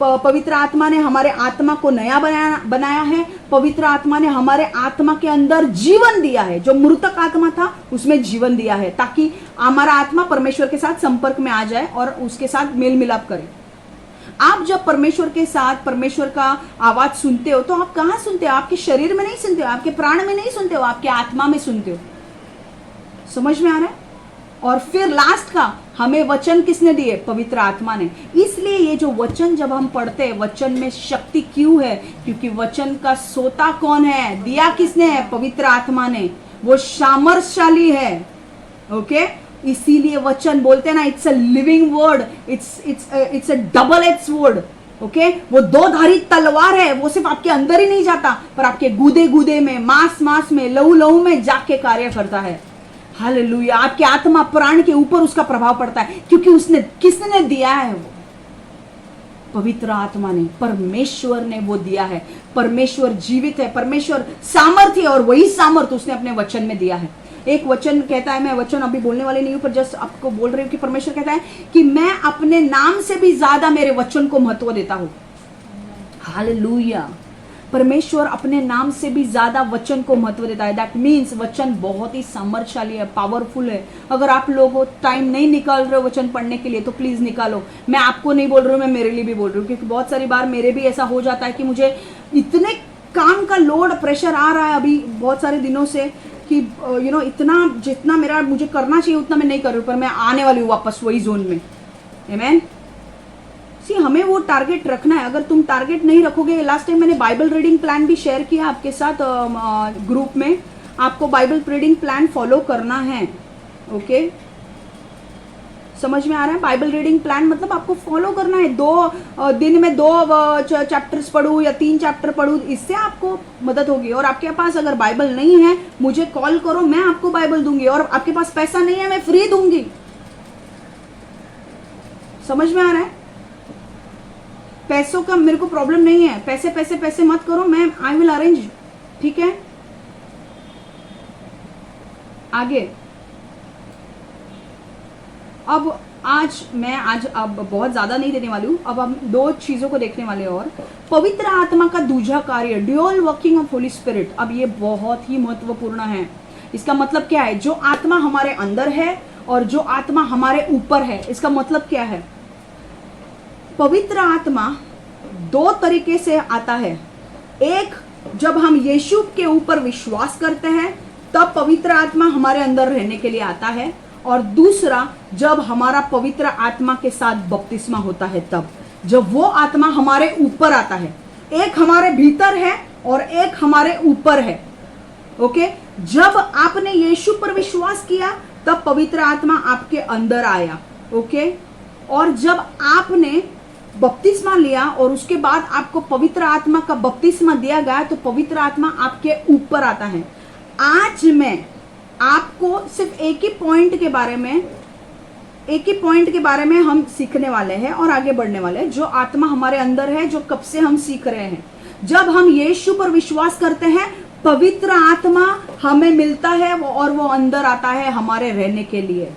पवित्र आत्मा ने हमारे आत्मा को नया बनाया है. पवित्र आत्मा ने हमारे आत्मा के अंदर जीवन दिया है. जो मृतक आत्मा था उसमें जीवन दिया है ताकि हमारा आत्मा परमेश्वर के साथ संपर्क में आ जाए और उसके साथ मेल मिलाप करे. आप जब परमेश्वर के साथ परमेश्वर का आवाज सुनते हो तो आप कहाँ सुनते हो? आपके शरीर में नहीं सुनते हो, आपके प्राण में नहीं सुनते हो, आपके आत्मा में सुनते हो. समझ में आ रहा है? और फिर लास्ट का, हमें वचन किसने दिए? पवित्र आत्मा ने. इसलिए ये जो वचन जब हम पढ़ते हैं, वचन में शक्ति क्यों है? क्योंकि वचन का सोता कौन है? दिया किसने है? पवित्र आत्मा ने. वो सामर्थशाली है. ओके, इसीलिए वचन बोलते हैं ना, it's a living word, it's a double edge word. Okay, वो 2-धारी तलवार है. वो सिर्फ आपके अंदर ही नहीं जाता पर आपके गुदे में, मांस में, लहू में जाके कार्य करता है. हालेलुया. आपके आत्मा प्राण के ऊपर उसका प्रभाव पड़ता है क्योंकि उसने किसने दिया है? वो पवित्र आत्मा ने, परमेश्वर ने वो दिया है। परमेश्वर जीवित है, परमेश्वर सामर्थ्य है, और वही सामर्थ्य उसने अपने वचन में दिया है। एक वचन कहता है, मैं वचन अभी बोलने वाली नहीं हूं, पर जस्ट आपको बोल रही हूं कि परमेश्वर कहता है कि मैं अपने नाम से भी ज्यादा मेरे वचन को महत्व देता हूं। हालेलुया। परमेश्वर अपने नाम से भी ज्यादा वचन को महत्व देता है। दैट मीन्स वचन बहुत ही सामर्थ्यशाली है, पावरफुल है। अगर आप लोगों टाइम नहीं निकाल रहे हो वचन पढ़ने के लिए तो प्लीज निकालो। मैं आपको नहीं बोल रही हूँ, मैं मेरे लिए भी बोल रही हूँ, क्योंकि बहुत सारी बार मेरे भी ऐसा हो जाता है कि मुझे इतने काम का लोड प्रेशर आ रहा है अभी बहुत सारे दिनों से कि इतना जितना मेरा मुझे करना चाहिए उतना मैं नहीं कर रही हूँ, पर मैं आने वाली हूँ वापस वही जोन में। आमेन। हमें वो टारगेट रखना है। अगर तुम टारगेट नहीं रखोगे, लास्ट टाइम मैंने बाइबल रीडिंग प्लान भी शेयर किया आपके साथ ग्रुप में, आपको बाइबल रीडिंग प्लान फॉलो करना है। ओके, समझ में आ रहा है? बाइबल रीडिंग प्लान मतलब आपको फॉलो करना है। 2 दिन में 2 चैप्टर्स पढ़ूं या 3 चैप्टर पढ़ूं, इससे आपको मदद होगी। और आपके पास अगर बाइबल नहीं है, मुझे कॉल करो, मैं आपको बाइबल दूंगी। और आपके पास पैसा नहीं है, मैं फ्री दूंगी। समझ में आ रहा है? पैसों का मेरे को प्रॉब्लम नहीं है। पैसे पैसे पैसे मत करो, मैं आई विल अरेंज। ठीक है, आगे। अब अब बहुत ज्यादा नहीं देने वाली हूँ। अब हम 2 चीजों को देखने वाले हैं। और पवित्र आत्मा का दूसरा कार्य, dual working of Holi spirit. अब ये बहुत ही महत्वपूर्ण है। इसका मतलब क्या है? जो आत्मा हमारे अंदर है और जो आत्मा हमारे ऊपर है, इसका मतलब क्या है? पवित्र आत्मा 2 तरीके से आता है। एक, जब हम यीशु के ऊपर विश्वास करते हैं तब पवित्र आत्मा हमारे अंदर रहने के लिए आता है। और दूसरा, जब हमारा पवित्र आत्मा के साथ बपतिस्मा होता है तब, जब वो आत्मा हमारे ऊपर आता है। एक हमारे भीतर है और एक हमारे ऊपर है। ओके, जब आपने यीशु पर विश्वास किया तब पवित्र आत्मा आपके अंदर आया। ओके, और जब आपने बपतिस्मा लिया और उसके बाद आपको पवित्र आत्मा का बपतिस्मा दिया गया तो पवित्र आत्मा आपके ऊपर आता है। आज मैं आपको सिर्फ एक ही पॉइंट के बारे में हम सीखने वाले हैं और आगे बढ़ने वाले हैं। जो आत्मा हमारे अंदर है, जो कब से हम सीख रहे हैं, जब हम यीशु पर विश्वास करते हैं पवित्र आत्मा हमें मिलता है और वो अंदर आता है हमारे रहने के लिए।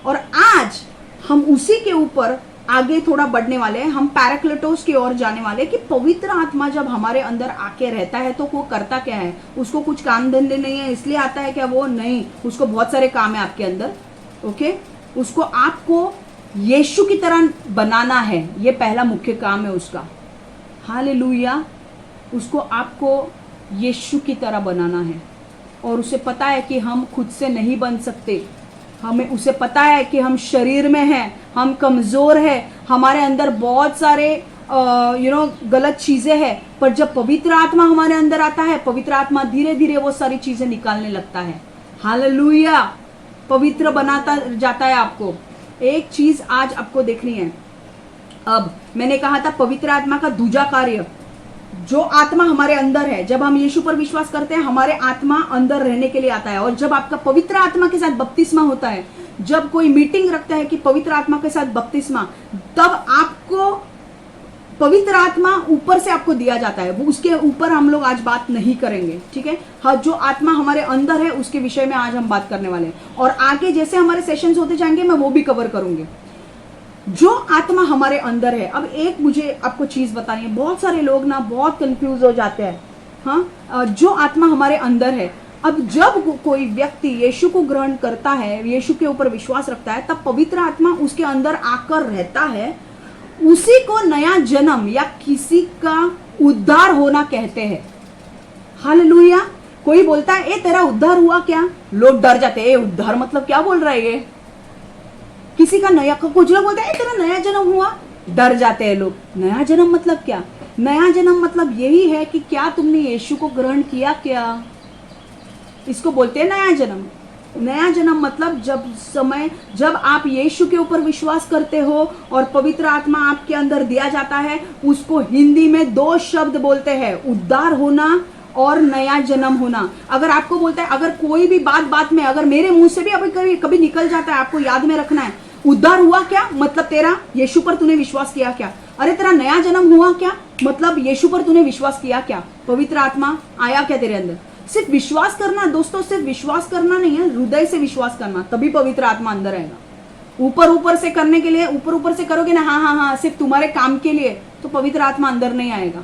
और आज हम उसी के ऊपर आगे थोड़ा बढ़ने वाले हैं। हम पैराक्लेटोस की ओर जाने वाले हैं कि पवित्र आत्मा जब हमारे अंदर आके रहता है तो वो करता क्या है। उसको कुछ काम धंधे नहीं है इसलिए आता है क्या? वो नहीं, उसको बहुत सारे काम है आपके अंदर। ओके, उसको आपको यीशु की तरह बनाना है, ये पहला मुख्य काम है उसका। हालेलुया। उसको आपको यीशु की तरह बनाना है। और उसे पता है कि हम खुद से नहीं बन सकते। उसे पता है कि हम शरीर में हैं, हम कमजोर हैं, हमारे अंदर बहुत सारे गलत चीजें हैं। पर जब पवित्र आत्मा हमारे अंदर आता है, पवित्र आत्मा धीरे धीरे वो सारी चीजें निकालने लगता है। हालेलुया। पवित्र बनाता जाता है आपको। एक चीज आज आपको देखनी है। अब मैंने कहा था पवित्र आत्मा का दूसरा कार्य, जो आत्मा हमारे अंदर है, जब हम यीशु पर विश्वास करते हैं हमारे आत्मा अंदर रहने के लिए आता है। और जब आपका पवित्र आत्मा के साथ बपतिस्मा होता है, जब कोई मीटिंग रखता है कि पवित्र आत्मा के साथ बपतिस्मा, तब आपको पवित्र आत्मा ऊपर से आपको दिया जाता है। वो उसके ऊपर हम लोग आज बात नहीं करेंगे। ठीक है, हाँ, जो आत्मा हमारे अंदर है उसके विषय में आज हम बात करने वाले हैं। और आगे जैसे हमारे सेशंस होते जाएंगे मैं वो भी कवर करूंगी। जो आत्मा हमारे अंदर है। अब एक मुझे आपको चीज बतानी है, बहुत सारे लोग ना बहुत कंफ्यूज हो जाते हैं। हाँ, जो आत्मा हमारे अंदर है, अब जब कोई व्यक्ति यीशु को ग्रहण करता है, यीशु के ऊपर विश्वास रखता है, तब पवित्र आत्मा उसके अंदर आकर रहता है। उसी को नया जन्म या किसी का उद्धार होना कहते हैं। हालेलुया। कोई बोलता है ए तेरा उद्धार हुआ क्या? लोग डर जाते हैं, उद्धार मतलब क्या बोल रहा है ये? किसी का नया, कुछ लोग बोलते हैं तेरा नया जन्म हुआ, डर जाते हैं लोग। नया जन्म मतलब क्या? नया जन्म मतलब यही है कि क्या तुमने यीशु को ग्रहण किया क्या? इसको बोलते हैं नया जन्म। नया जन्म मतलब जब आप यीशु के ऊपर विश्वास करते हो और पवित्र आत्मा आपके अंदर दिया जाता है, उसको हिंदी में 2 शब्द बोलते हैं, उद्धार होना और नया जन्म होना। अगर आपको बोलता है, अगर कोई भी बात में अगर मेरे मुंह से भी अभी कभी निकल जाता है, आपको याद में रखना है, उद्धार हुआ क्या मतलब तेरा यीशु पर तूने विश्वास किया क्या? अरे तेरा नया जन्म हुआ क्या, मतलब यीशु पर तूने विश्वास किया क्या, पवित्र आत्मा आया क्या तेरे अंदर। सिर्फ विश्वास करना दोस्तों, सिर्फ विश्वास करना नहीं है, हृदय से विश्वास करना, तभी पवित्र आत्मा अंदर आएगा। ऊपर ऊपर से करने के लिए, ऊपर ऊपर से करोगे ना, हाँ हाँ हाँ सिर्फ तुम्हारे काम के लिए, तो पवित्र आत्मा अंदर नहीं आएगा।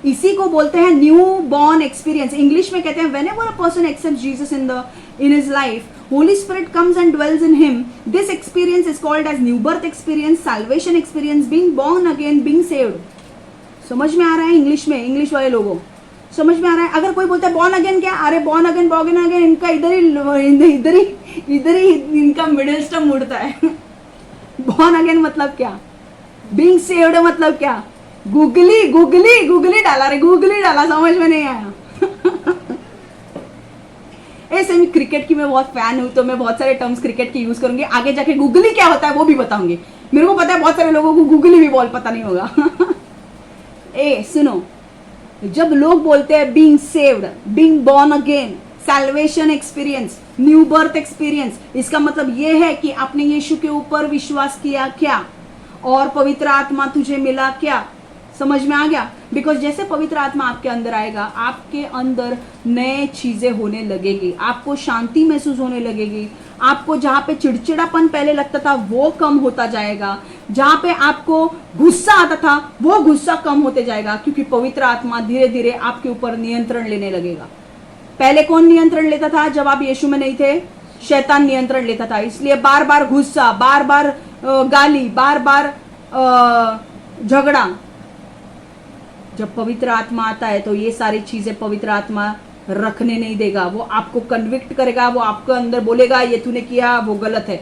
इसी को बोलते हैं न्यू बॉर्न एक्सपीरियंस। इंग्लिश में कहते हैं whenever a person accepts Jesus in his life, Holy Spirit comes and dwells in him. This experience is called as new birth experience, salvation experience, being born again, being saved. समझ में आ रहा है इंग्लिश में, इंग्लिश वाले लोगों समझ में आ रहा है। अगर कोई बोलता है बॉर्न अगेन क्या, अरे बॉर्न अगेन इनका इधर ही इनका मिडिल स्टम उड़ता है। बॉर्न अगेन मतलब क्या, बीइंग सेव्ड मतलब क्या, गूगली डाला रे, गूगली डाला, समझ में नहीं आया। ऐसे में क्रिकेट की मैं बहुत फैन हूं, तो मैं बहुत सारे टर्म्स क्रिकेट की यूज करूंगी, आगे जाके गूगली क्या होता है वो भी बताऊंगी। मेरे को पता है बहुत सारे लोगों को गूगली भी बॉल पता नहीं होगा। ए सुनो, जब लोग बोलते हैं being saved, being born again, salvation experience, new birth experience, इसका मतलब ये है कि आपने यीशु के ऊपर विश्वास किया क्या, और पवित्र आत्मा तुझे मिला क्या। समझ में आ गया। बिकॉज जैसे पवित्र आत्मा आपके अंदर आएगा, आपके अंदर नए चीजें होने लगेगी, आपको शांति महसूस होने लगेगी, आपको जहां पे चिड़चिड़ापन पहले लगता था वो कम होता जाएगा, जहां पे आपको गुस्सा आता था वो गुस्सा कम होते जाएगा, क्योंकि पवित्र आत्मा धीरे धीरे आपके ऊपर नियंत्रण लेने लगेगा। पहले कौन नियंत्रण लेता था, जब आप यीशु में नहीं थे, शैतान नियंत्रण लेता था। इसलिए बार बार गुस्सा, बार बार गाली, बार बार झगड़ा। जब पवित्र आत्मा आता है तो ये सारी चीजें पवित्र आत्मा रखने नहीं देगा, वो आपको कन्विक्ट करेगा, वो आपके अंदर बोलेगा ये तूने किया वो गलत है।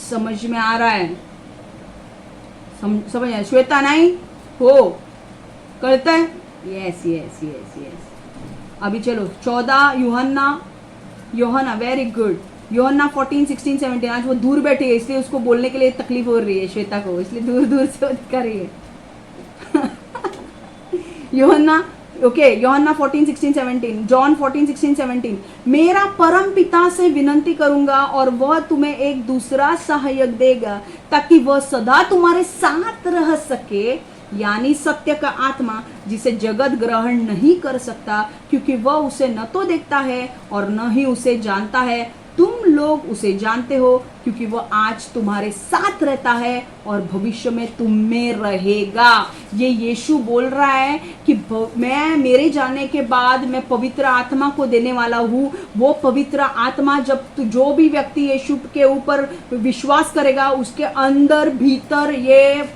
समझ में आ रहा है, समझ श्वेता नहीं हो करता है, यस यस यस यस। अभी चलो 14 यूहन्ना वेरी गुड, यूहन्ना 14, 16, 17। आज वो दूर बैठी है इसलिए उसको बोलने के लिए तकलीफ हो रही है श्वेता को, इसलिए दूर दूर से वो दिखा रही है। यूहन्ना 14, 16, 17, जॉन 14, 16, 17। मेरा परम पिता से विनती करूंगा और वह तुम्हें एक दूसरा सहायक देगा, ताकि वह सदा तुम्हारे साथ रह सके, यानी सत्य का आत्मा, जिसे जगत ग्रहण नहीं कर सकता, क्योंकि वह उसे न तो देखता है और न ही उसे जानता है। तुम लोग उसे जानते हो, क्योंकि वह आज तुम्हारे साथ रहता है और भविष्य में तुम में रहेगा। ये यीशु बोल रहा है कि मैं मेरे जाने के बाद मैं पवित्र आत्मा को देने वाला हूँ। वो पवित्र आत्मा जब जो भी व्यक्ति यीशु के ऊपर विश्वास करेगा, उसके अंदर भीतर ये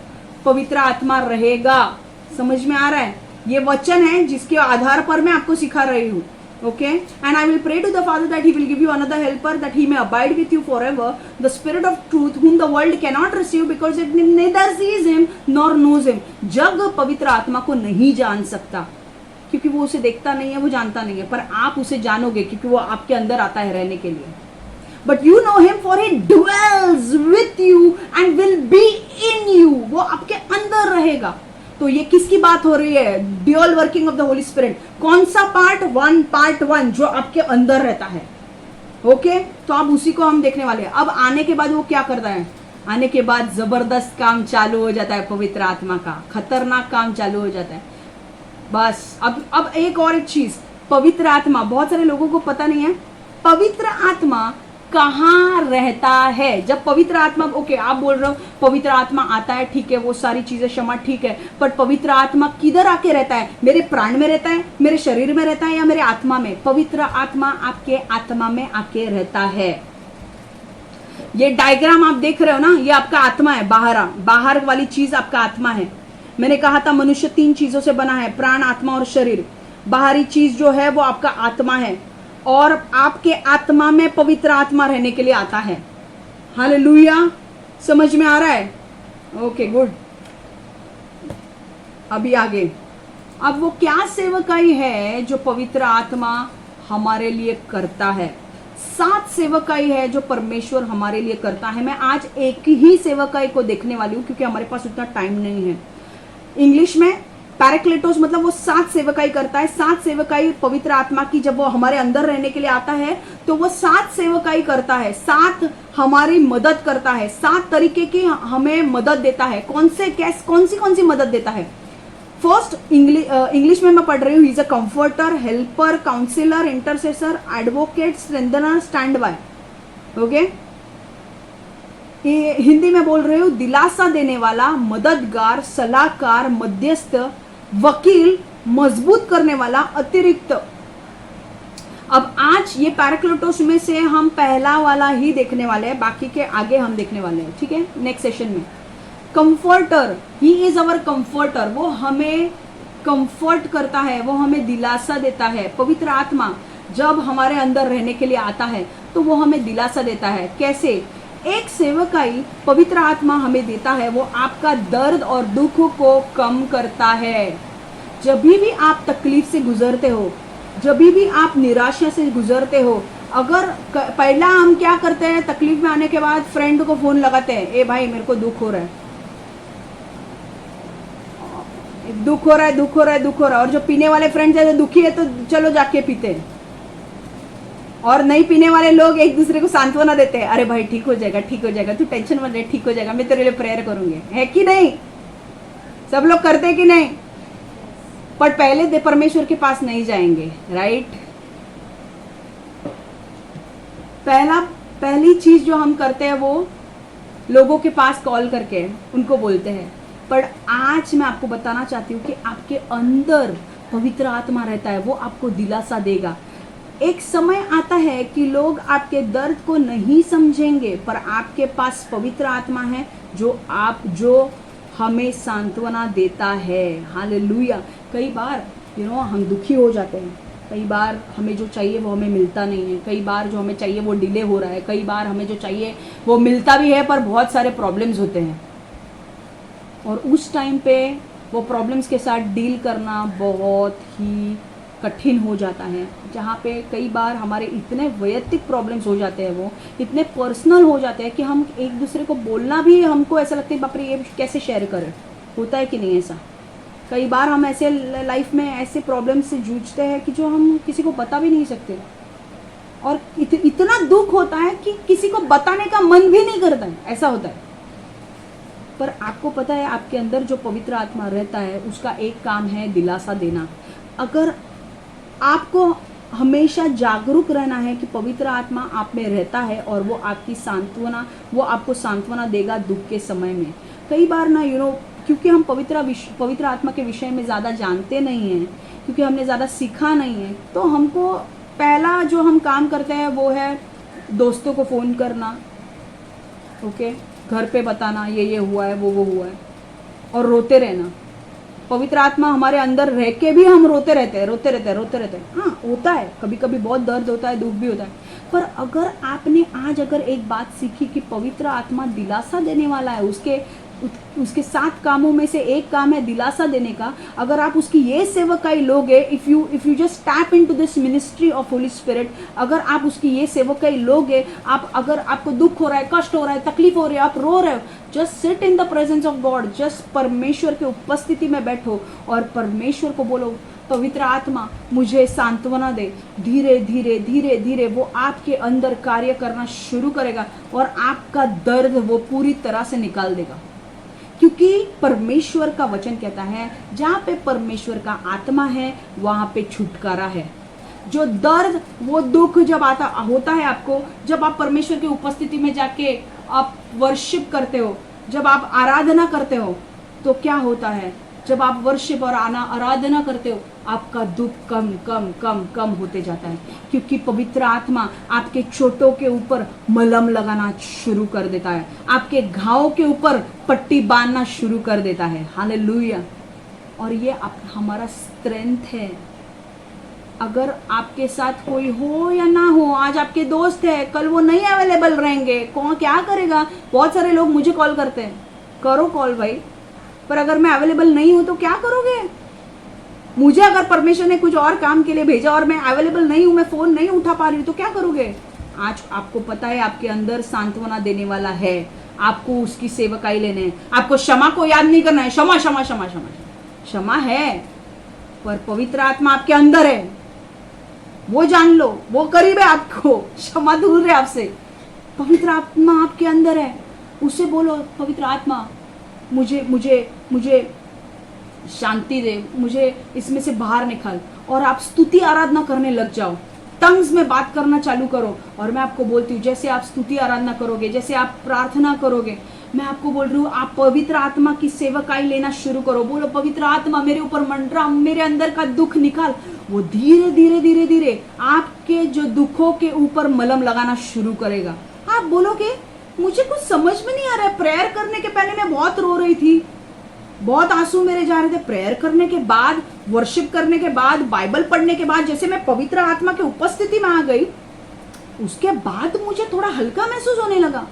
पवित्र आत्मा रहेगा। समझ में आ रहा है, ये वचन है जिसके आधार पर मैं आपको सिखा रही हूँ। Okay, and I will pray to the Father that He will give you another helper, that He may abide with you forever, the Spirit of truth, whom the world cannot receive because it neither sees Him nor knows Him. जग पवित्र आत्मा को नहीं जान सकता, क्योंकि वो उसे देखता नहीं है, वो जानता नहीं है, पर आप उसे जानोगे क्योंकि वो आपके अंदर आता है रहने के लिए। But you know Him, for He dwells with you and will be in you. वो आपके अंदर रहेगा। तो ये किसकी बात हो रही है, dual working of the Holi spirit. कौन सा पार्ट वन जो आपके अंदर रहता है। ओके, तो अब उसी को हम देखने वाले हैं। अब आने के बाद वो क्या करता है, आने के बाद जबरदस्त काम चालू हो जाता है, पवित्र आत्मा का खतरनाक काम चालू हो जाता है। बस अब एक और एक चीज, पवित्र आत्मा, बहुत सारे लोगों को पता नहीं है पवित्र आत्मा कहाँ रहता है। जब पवित्र आत्मा, ओके आप बोल रहे हो पवित्र आत्मा आता है, ठीक है, वो सारी चीजें क्षमा ठीक है, पर पवित्र आत्मा किधर आके रहता है, मेरे प्राण में रहता है, मेरे शरीर में रहता है, या मेरे आत्मा में। पवित्र आत्मा आपके आत्मा में आके रहता है। ये डायग्राम आप देख रहे हो ना, ये आपका आत्मा है, बाहर वाली चीज आपका आत्मा है। मैंने कहा था मनुष्य 3 चीजों से बना है, प्राण, आत्मा और शरीर। बाहरी चीज जो है वो आपका आत्मा है, और आपके आत्मा में पवित्र आत्मा रहने के लिए आता है। हालेलुया, समझ में आ रहा है। Okay good. अभी आगे, अब वो क्या सेवकाई है जो पवित्र आत्मा हमारे लिए करता है। 7 सेवकाई है जो परमेश्वर हमारे लिए करता है। मैं आज एक ही सेवकाई को देखने वाली हूँ, क्योंकि हमारे पास उतना टाइम नहीं है। इंग्लिश में पैराक्लेटोस मतलब वो साथ सेवकाई करता है। साथ सेवकाई पवित्र आत्मा की जब वो हमारे अंदर रहने के लिए आता है तो वो साथ सेवकाई करता है, साथ हमारी मदद करता है, सात तरीके की हमें मदद देता है। कौन सी मदद देता है? फर्स्ट इंग्लिश में मैं पढ़ रही हूँ, he is a comforter, helper, counsellor, intercessor, advocate, strengthener, stand by. Okay, Hindi में बोल रही हूँ, दिलासा देने वाला, मददगार, सलाहकार, मध्यस्थ, वकील, मजबूत करने वाला, अतिरिक्त। अब आज ये पैराक्लेटोस में से हम पहला वाला ही देखने वाले हैं, बाकी के आगे हम देखने वाले हैं, ठीक है, नेक्स्ट सेशन में। Comforter, he is our comforter, वो हमें कंफर्ट करता है, वो हमें दिलासा देता है। पवित्र आत्मा जब हमारे अंदर रहने के लिए आता है तो वो हमें दिलासा देता है। कैसे? एक सेवकाई पवित्र आत्मा हमें देता है, वो आपका दर्द और दुख को कम करता है। जब भी आप तकलीफ से गुजरते हो, जब भी आप निराशा से गुजरते हो, अगर पहला हम क्या करते हैं, तकलीफ में आने के बाद फ्रेंड को फोन लगाते हैं, ए भाई मेरे को दुख हो रहा है, दुख हो रहा है, दुख हो रहा है, दुख हो रहा है। और जो पीने वाले फ्रेंड्स है, दुखी है तो चलो जाके पीते हैं। और नहीं पीने वाले लोग एक दूसरे को सांत्वना देते हैं, अरे भाई ठीक हो जाएगा, ठीक हो जाएगा, तू टेंशन मत ले, ठीक हो जाएगा, मैं तेरे लिए प्रेयर करूंगी। है कि नहीं? सब लोग करते हैं कि नहीं? पर पहले परमेश्वर के पास नहीं जाएंगे, राइट? पहली चीज जो हम करते हैं वो लोगों के पास कॉल करके उनको बोलते हैं। पर आज मैं आपको बताना चाहती हूँ कि आपके अंदर पवित्र आत्मा रहता है, वो आपको दिलासा देगा। एक समय आता है कि लोग आपके दर्द को नहीं समझेंगे, पर आपके पास पवित्र आत्मा है जो हमें सांत्वना देता है। हालेलुया। कई बार हम दुखी हो जाते हैं, कई बार हमें जो चाहिए वो हमें मिलता नहीं है, कई बार जो हमें चाहिए वो डिले हो रहा है, कई बार हमें जो चाहिए वो मिलता भी है पर बहुत सारे प्रॉब्लम्स होते हैं। और उस टाइम पे वो प्रॉब्लम्स के साथ डील करना बहुत ही कठिन हो जाता है, जहाँ पे कई बार हमारे इतने वैयक्तिक प्रॉब्लम्स हो जाते हैं, वो इतने पर्सनल हो जाते हैं कि हम एक दूसरे को बोलना भी हमको ऐसा लगता है बाप रे ये कैसे शेयर करें। होता है कि नहीं ऐसा? कई बार हम ऐसे लाइफ में ऐसे प्रॉब्लम से जूझते हैं कि जो हम किसी को बता भी नहीं सकते, और इतना दुख होता है कि किसी को बताने का मन भी नहीं करता है, ऐसा होता है। पर आपको पता है आपके अंदर जो पवित्र आत्मा रहता है उसका एक काम है दिलासा देना। अगर आपको हमेशा जागरूक रहना है कि पवित्र आत्मा आप में रहता है और वो आपको सांत्वना देगा दुख के समय में। कई बार ना क्योंकि हम पवित्र आत्मा के विषय में ज़्यादा जानते नहीं हैं, क्योंकि हमने ज़्यादा सीखा नहीं है, तो हमको पहला जो हम काम करते हैं वो है दोस्तों को फ़ोन करना, ओके, घर पे बताना ये हुआ है वो हुआ है, और रोते रहना। पवित्र आत्मा हमारे अंदर रह के भी हम रोते रहते हैं। हाँ, होता है, कभी कभी बहुत दर्द होता है, दुख भी होता है। पर अगर आपने आज एक बात सीखी कि पवित्र आत्मा दिलासा देने वाला है, उसके 7 कामों में से एक काम है दिलासा देने का। अगर आप उसकी ये सेवकाई लोगे, if you just tap into this ministry of Holi spirit, अगर आप उसकी ये सेवकाई लोगे, अगर आपको दुख हो रहा है, कष्ट हो रहा है, तकलीफ हो रही है, आप रो रहे हो, just sit in the presence of God, just परमेश्वर के उपस्थिति में बैठो और परमेश्वर को बोलो पवित्र आत्मा मुझे सांत्वना दे। धीरे धीरे धीरे धीरे वो आपके अंदर कार्य करना शुरू करेगा और आपका दर्द वो पूरी तरह से निकाल देगा। क्योंकि परमेश्वर का वचन कहता है जहाँ पे परमेश्वर का आत्मा है वहाँ पे छुटकारा है। जो दर्द वो दुख जब होता है आपको, जब आप परमेश्वर की उपस्थिति में जाके आप वर्शिप करते हो, जब आप आराधना करते हो, तो क्या होता है? जब आप वर्शिप और आराधना करते हो आपका दुख कम कम कम कम होते जाता है, क्योंकि पवित्र आत्मा आपके चोटों के ऊपर मलहम लगाना शुरू कर देता है, आपके घावों के ऊपर पट्टी बांधना शुरू कर देता है। हालेलुया। और ये हमारा स्ट्रेंथ है। अगर आपके साथ कोई हो या ना हो, आज आपके दोस्त है, कल वो नहीं अवेलेबल रहेंगे, कौन क्या करेगा? बहुत सारे लोग मुझे कॉल करते हैं, करो कॉल भाई, पर अगर मैं अवेलेबल नहीं हूं तो क्या करोगे? मुझे अगर परमेश्वर ने कुछ और काम के लिए भेजा और मैं अवेलेबल नहीं हूं, मैं फोन नहीं उठा पा रही हूं, तो क्या करोगे? आज आपको पता है आपके अंदर सांत्वना देने वाला है, आपको उसकी सेवकाई लेने हैं, आपको क्षमा को याद नहीं करना है, क्षमा क्षमा क्षमा क्षमा। क्षमा है, पर पवित्र आत्मा आपके अंदर है, वो जान लो, वो करीब है आपको, क्षमा दूर है आपसे। पवित्र आत्मा आपके अंदर है, उससे बोलो पवित्र आत्मा मुझे मुझे मुझे शांति दे, मुझे इसमें से बाहर निकाल। और आप स्तुति आराधना करने लग जाओ, टंग्स में बात करना चालू करो। और मैं आपको बोलती हूँ, जैसे आप स्तुति आराधना करोगे, जैसे आप प्रार्थना करोगे, मैं आपको बोल रही हूँ, आप पवित्र आत्मा की सेवकाई लेना शुरू करो। बोलो पवित्र आत्मा मेरे ऊपर मंडरा, मेरे अंदर का दुख निकाल। वो धीरे धीरे धीरे धीरे आपके जो दुखों के ऊपर मलम लगाना शुरू करेगा। आप बोलोगे मुझे कुछ समझ में नहीं आ रहा है, प्रेयर करने के पहले मैं बहुत रो रही थी, बहुत आंसू मेरे जा रहे थे, प्रेयर करने के बाद, वर्शिप करने के बाद, बाइबल पढ़ने के बाद, जैसे मैं पवित्र आत्मा की उपस्थिति में आ गई, उसके बाद मुझे थोड़ा हल्का महसूस होने लगा।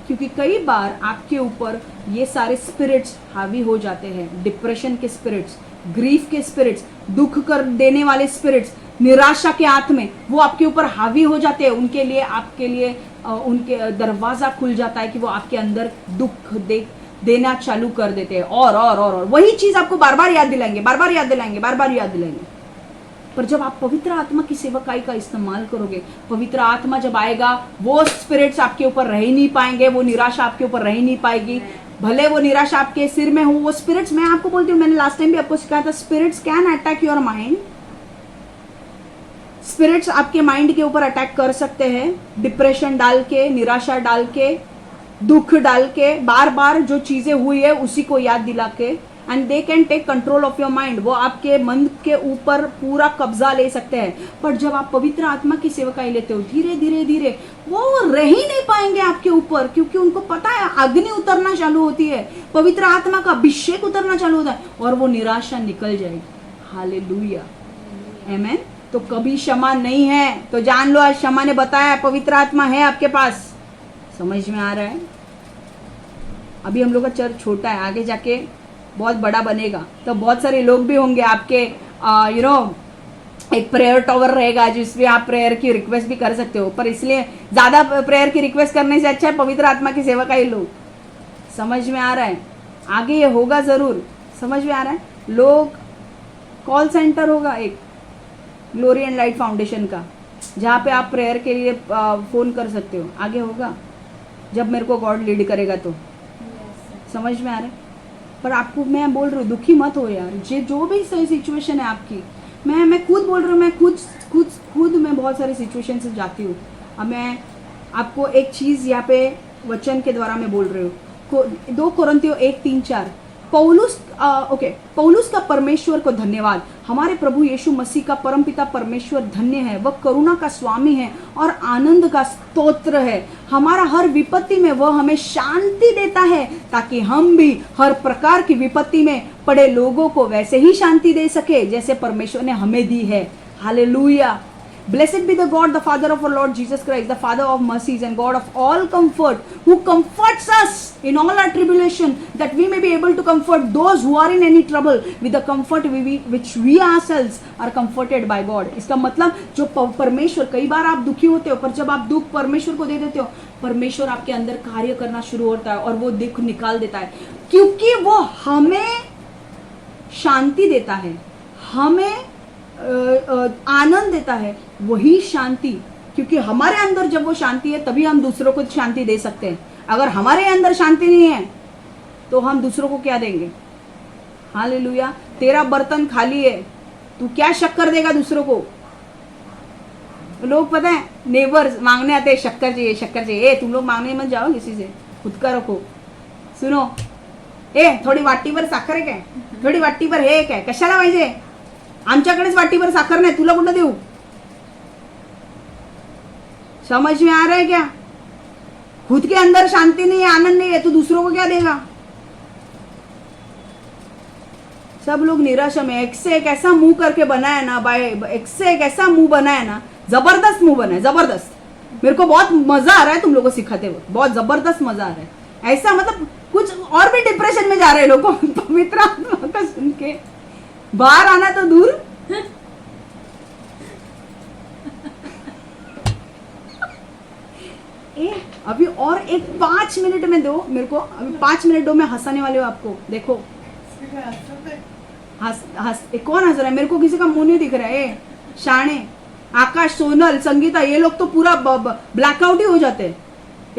क्योंकि कई बार आपके ऊपर ये सारे स्पिरिट्स हावी हो जाते हैं, डिप्रेशन के स्पिरिट्स, ग्रीफ के स्पिरिट्स, दुख कर देने वाले स्पिरिट्स, निराशा के आत्मे, वो आपके ऊपर हावी हो जाते हैं। उनके लिए, आपके लिए उनके दरवाजा खुल जाता है कि वो आपके अंदर दुख देना चालू कर देते हैं। और वही चीज आपको बार बार याद दिलाएंगे, बार बार याद दिलाएंगे, बार बार याद दिलाएंगे। पर जब आप पवित्र आत्मा की सेवकाई का इस्तेमाल करोगे, पवित्र आत्मा जब आएगा, वो स्पिरिट्स आपके ऊपर रह ही नहीं पाएंगे, वो निराशा आपके ऊपर रह ही नहीं पाएगी। भले वो निराशा आपके सिर में हो, वो स्पिरिट्स, मैं आपको बोलती हूँ, मैंने लास्ट टाइम भी आपको सिखाया था, spirits can attack your mind. Spirits आपके माइंड के ऊपर अटैक कर सकते हैं, डिप्रेशन डाल के, निराशा डाल के, दुख डाल के, बार बार जो चीजें हुई है उसी को याद दिला के, and they can take control of your mind. वो आपके मन के ऊपर पूरा कब्जा ले सकते हैं। पर जब आप पवित्र आत्मा की सेवकाई लेते हो, धीरे धीरे धीरे वो रह ही नहीं पाएंगे आपके ऊपर, क्योंकि उनको पता है अग्नि उतरना चालू होती है, पवित्र आत्मा का अभिषेक उतरना चालू होता है, और वो निराशा निकल जाएगी। हालेलुया, आमीन। तो कभी क्षमा नहीं है तो जान लो, आज क्षमा ने बताया पवित्र आत्मा है आपके पास। समझ में आ रहा है? अभी हम लोग का चर्च छोटा है, आगे जाके बहुत बड़ा बनेगा, तो बहुत सारे लोग भी होंगे आपके, एक प्रेयर टॉवर रहेगा जिसमें आप प्रेयर की रिक्वेस्ट भी कर सकते हो। पर इसलिए ज्यादा प्रेयर की रिक्वेस्ट करने से अच्छा है पवित्र आत्मा की सेवा का ही लो। समझ में आ रहा है? आगे ये होगा जरूर, समझ में आ रहा है? लोग कॉल सेंटर होगा एक ग्लोरी एंड लाइट फाउंडेशन का, जहाँ पे आप प्रेयर के लिए फोन कर सकते हो। आगे होगा जब मेरे को गॉड लीड करेगा तो। समझ में आ रहा है? पर आपको मैं बोल रही हूँ, दुखी मत हो यार, जो भी सही सिचुएशन है आपकी। मैं खुद बोल रही हूँ, मैं खुद मैं बहुत सारे सिचुएशन से जाती हूँ। अब मैं आपको एक चीज़ यहाँ पे वचन के द्वारा मैं बोल रही हूँ, 2 कोरिन्थियों 1:3-4। पौलुस का परमेश्वर को धन्यवाद, हमारे प्रभु यीशु मसीह का परमपिता परमेश्वर धन्य है, वह करुणा का स्वामी है और आनंद का स्तोत्र है। हमारा हर विपत्ति में वह हमें शांति देता है, ताकि हम भी हर प्रकार की विपत्ति में पड़े लोगों को वैसे ही शांति दे सके जैसे परमेश्वर ने हमें दी है। Hallelujah. Blessed be the God, the Father of our Lord Jesus Christ, the Father of mercies and God of all comfort, who comforts us in all our tribulation, that we may be able to comfort those who are in any trouble with the comfort which we ourselves are comforted by God. इसका मतलब जो परमेश्वर, कई बार आप दुखी होते हो, पर जब आप दुख परमेश्वर को दे देते हो, परमेश्वर आपके अंदर कार्य करना शुरू होता है और वो दुख निकाल देता है, क्योंकि वो हमें शांति देता है, हमें आनंद देता है। वही शांति, क्योंकि हमारे अंदर जब वो शांति है तभी हम दूसरों को शांति दे सकते हैं। अगर हमारे अंदर शांति नहीं है तो हम दूसरों को क्या देंगे? हालेलुया। तेरा बर्तन खाली है, तू क्या शक्कर देगा दूसरों को? लोग पता है नेबर्स मांगने आते हैं, शक्कर चाहिए, शक्कर चाहिए। तुम लोग मांगने मत जाओ किसी से, खुद का रखो। सुनो, थोडी वाटीवर साखर आहे काय? थोडी वाटीवर हे काय? कशाला पाहिजे? आमच्याकडेच वाटीवर साखर नाही, तुला कुठं देऊ? समझ में आ रहा है क्या? खुद के अंदर शांति नहीं है, आनंद नहीं है, तो दूसरों को क्या देगा? सब लोग निराशा में, एक से एक ऐसा मुंह करके बनाया ना भाई, एक से एक ऐसा मुंह बनाया ना, जबरदस्त मुंह बना है, जबरदस्त। मेरे को बहुत मजा आ रहा है तुम लोगों को सिखाते हुए, बहुत जबरदस्त मजा आ रहा है। ऐसा मतलब कुछ और भी डिप्रेशन में जा रहे हैं लोगों पवित्र आत्मा का सुन के। बाहर आना तो दूर, अभी और एक 5 मिनट में दो मेरे को, अभी 5 मिनट दो, मैं हंसाने वाली हूँ आपको। देखो कौन हंस रहा है? मेरे को किसी का मुंह नहीं दिख रहा है। शाणे, आकाश, सोनल, संगीता, ये लोग तो पूरा ब्लैकआउट ही हो जाते हैं।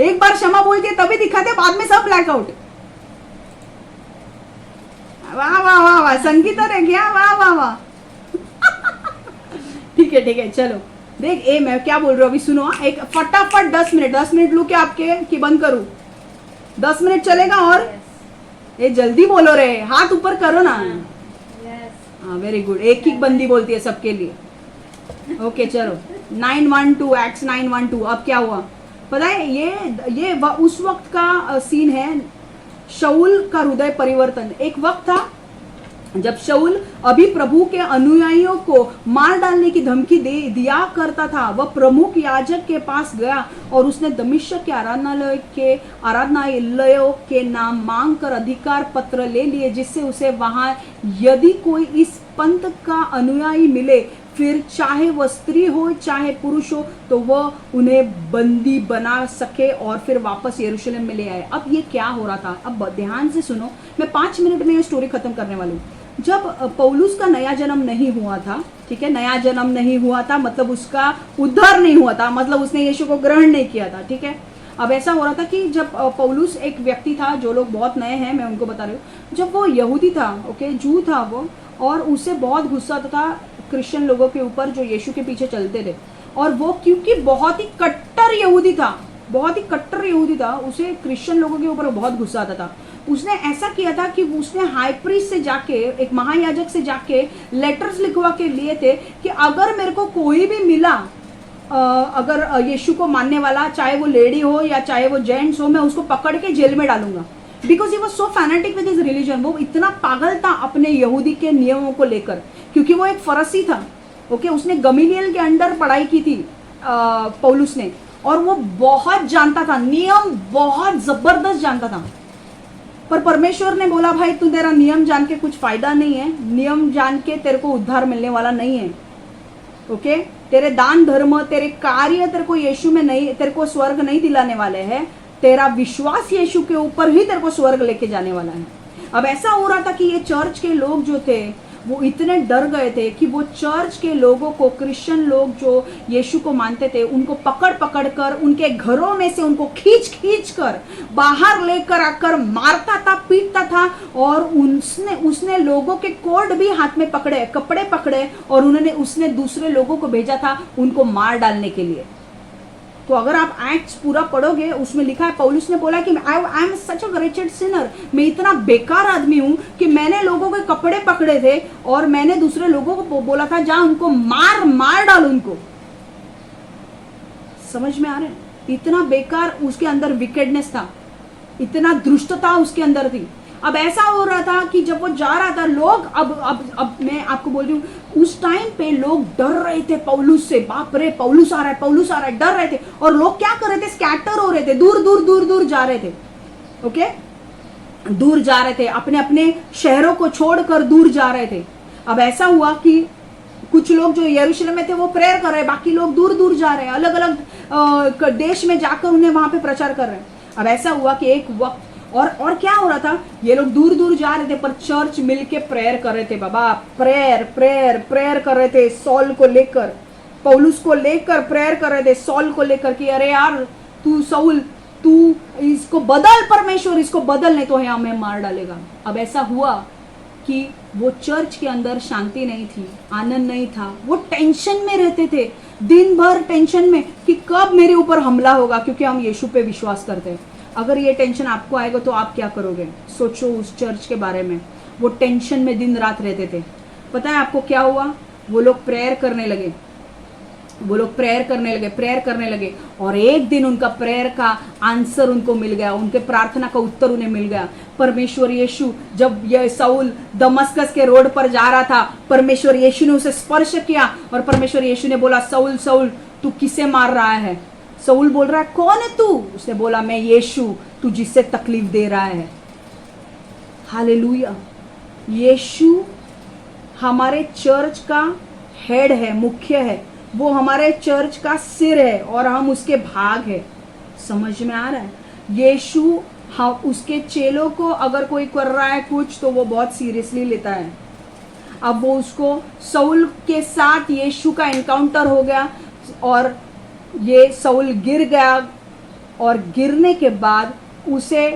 एक बार क्षमा बोलती है तभी दिखाते, बाद में सब ब्लैकआउट। वाह वाह वाह वाह, संगीता ने क्या, वाह वाह वाह। ठीक है, चलो देख, मैं क्या बोल रही हूँ अभी सुनो। एक फटाफट 10 मिनट लू क्या आपके कि बंद करूं? 10 मिनट चलेगा और ये जल्दी बोलो रे, हाथ ऊपर करो ना। हाँ वेरी गुड, एक ही बंदी बोलती है सबके लिए। ओके चलो, 9:12 एक्ट्स 9:12। अब क्या हुआ पता है? ये उस वक्त का सीन है, शाऊल का हृदय परिवर्तन। एक वक्त था जब शाऊल अभी प्रभु के अनुयायियों को मार डालने की धमकी दिया करता था। वह प्रमुख याजक के पास गया और उसने दमिश्क के आराधनालयों के नाम मांग कर अधिकार पत्र ले लिए, जिससे उसे वहां यदि कोई इस पंथ का अनुयायी मिले, फिर चाहे वह स्त्री हो चाहे पुरुष हो, तो वह उन्हें बंदी बना सके और फिर वापस यरूशलेम में ले आए। अब ये क्या हो रहा था? अब ध्यान से सुनो, मैं 5 मिनट में ये स्टोरी खत्म करने वाली हूँ। जब पौलुस का नया जन्म नहीं हुआ था, ठीक है, नया जन्म नहीं हुआ था मतलब उसका उद्धार नहीं हुआ था, मतलब उसने यीशु को ग्रहण नहीं किया था, ठीक है। अब ऐसा हो रहा था कि जब पौलुस एक व्यक्ति था, जो लोग बहुत नए हैं मैं उनको बता रही हूँ, जब वो यहूदी था, ओके, जू था वो, और उसे बहुत गुस्सा था क्रिश्चियन लोगों के ऊपर जो यीशु के पीछे चलते थे। और वो क्योंकि बहुत ही कट्टर यहूदी था, उसे क्रिश्चियन लोगों के ऊपर बहुत गुस्सा आता था। उसने ऐसा किया था कि उसने हाई प्रीस्ट से जाके, एक महायाजक से जाके लेटर्स लिखवा के लिए थे कि अगर मेरे को कोई भी मिला, अगर यीशु को मानने वाला, चाहे वो लेडी हो या चाहे वो जेंट्स हो, मैं उसको पकड़ के जेल में डालूंगा। Because he was so fanatic with his religion. वो इतना पागल था अपने यहूदी के नियमों को लेकर, क्योंकि वो एक फरसी था, ओके। उसने गमीलियल के अंडर पढ़ाई की थी पौलुस ने, और वो बहुत जानता था, नियम बहुत जबरदस्त जानता था। पर परमेश्वर ने बोला, भाई तू तेरा नियम जान के कुछ फायदा नहीं है, नियम जान के तेरे को उद्धार मिलने वाला नहीं है, ओके। तेरे दान धर्म, तेरे कार्य तेरे को यीशु में नहीं, तेरे को स्वर्ग नहीं दिलाने वाले हैं। तेरा विश्वास यीशु के ऊपर ही तेरे को स्वर्ग लेके जाने वाला है। अब ऐसा हो रहा था कि ये चर्च के लोग जो थे वो इतने डर गए थे कि वो चर्च के लोगों को, क्रिश्चियन लोग जो यीशु को मानते थे, उनको पकड़ पकड़ कर उनके घरों में से उनको खींच खींच कर बाहर लेकर आकर मारता था, पीटता था। और उसने लोगों के कोड भी हाथ में पकड़े, कपड़े पकड़े, और उसने दूसरे लोगों को भेजा था उनको मार डालने के लिए। तो अगर आप एक्ट्स पूरा पढ़ोगे, उसमें लिखा है, पौलुस ने बोला कि I am such a Richard Sinner, मैं इतना बेकार आदमी हूं कि मैंने लोगों के कपड़े पकड़े थे और मैंने दूसरे लोगों को बोला था जा उनको मार डाल उनको। समझ में आ रहा है? इतना बेकार उसके अंदर विकेडनेस था, इतना दुष्टता उसके अंदर थी। अब ऐसा हो रहा था कि जब वो जा रहा था, लोग अब मैं आपको बोल रही हूँ, उस टाइम पे लोग डर रहे थे पौलुस से। बाप रे, पौलुस आ रहा है, डर रहे थे। और लोग क्या कर रहे थे? स्कैटर हो रहे थे, दूर जा रहे थे, ओके, दूर जा रहे थे, अपने अपने शहरों को छोड़कर दूर जा रहे थे। अब ऐसा हुआ कि कुछ लोग जो यरूशलेम में थे वो प्रेयर कर रहे हैं, बाकी लोग दूर जा रहे हैं, अलग अलग देश में जाकर उन्हें वहां पे प्रचार कर रहे हैं। अब ऐसा हुआ कि एक वक्त और क्या हो रहा था, ये लोग दूर जा रहे थे पर चर्च मिलके प्रेयर कर रहे थे। बाबा, प्रेयर कर रहे थे सॉल को लेकर, पौलुस को लेकर प्रेयर कर रहे थे, सॉल को लेकर कि अरे यार तू सऊल, तू इसको बदल, परमेश्वर इसको बदल, नहीं तो हमें मार डालेगा। अब ऐसा हुआ कि वो चर्च के अंदर शांति नहीं थी, आनंद नहीं था, वो टेंशन में रहते थे, दिन भर टेंशन में कि कब मेरे ऊपर हमला होगा, क्योंकि हम यीशु पे विश्वास करते हैं। अगर ये टेंशन आपको आएगा तो आप क्या करोगे? सोचो उस चर्च के बारे में। वो टेंशन में दिन रात रहते थे। पता है आपको क्या हुआ? वो लोग प्रेयर करने लगे, और एक दिन उनका प्रेयर का आंसर उनको मिल गया, उनके प्रार्थना का उत्तर उन्हें मिल गया। परमेश्वर यीशु, जब ये साउल दमस्कस के रोड पर जा रहा था, परमेश्वर यीशु ने उसे स्पर्श किया और परमेश्वर यीशु ने बोला, साउल साउल तू किसे मार रहा है? साउल बोल रहा है, कौन है तू? उसने बोला, मैं यीशु, तू जिससे तकलीफ दे रहा है। हालेलुया। यीशु हमारे चर्च का हेड है, मुख्य है, वो हमारे चर्च का सिर है और हम उसके भाग है। समझ में आ रहा है? यीशु हाँ, उसके चेलों को अगर कोई कर रहा है कुछ तो वो बहुत सीरियसली लेता है। अब वो उसको सऊल के साथ यीशु का एनकाउंटर हो गया और ये सऊल गिर गया और गिरने के बाद उसे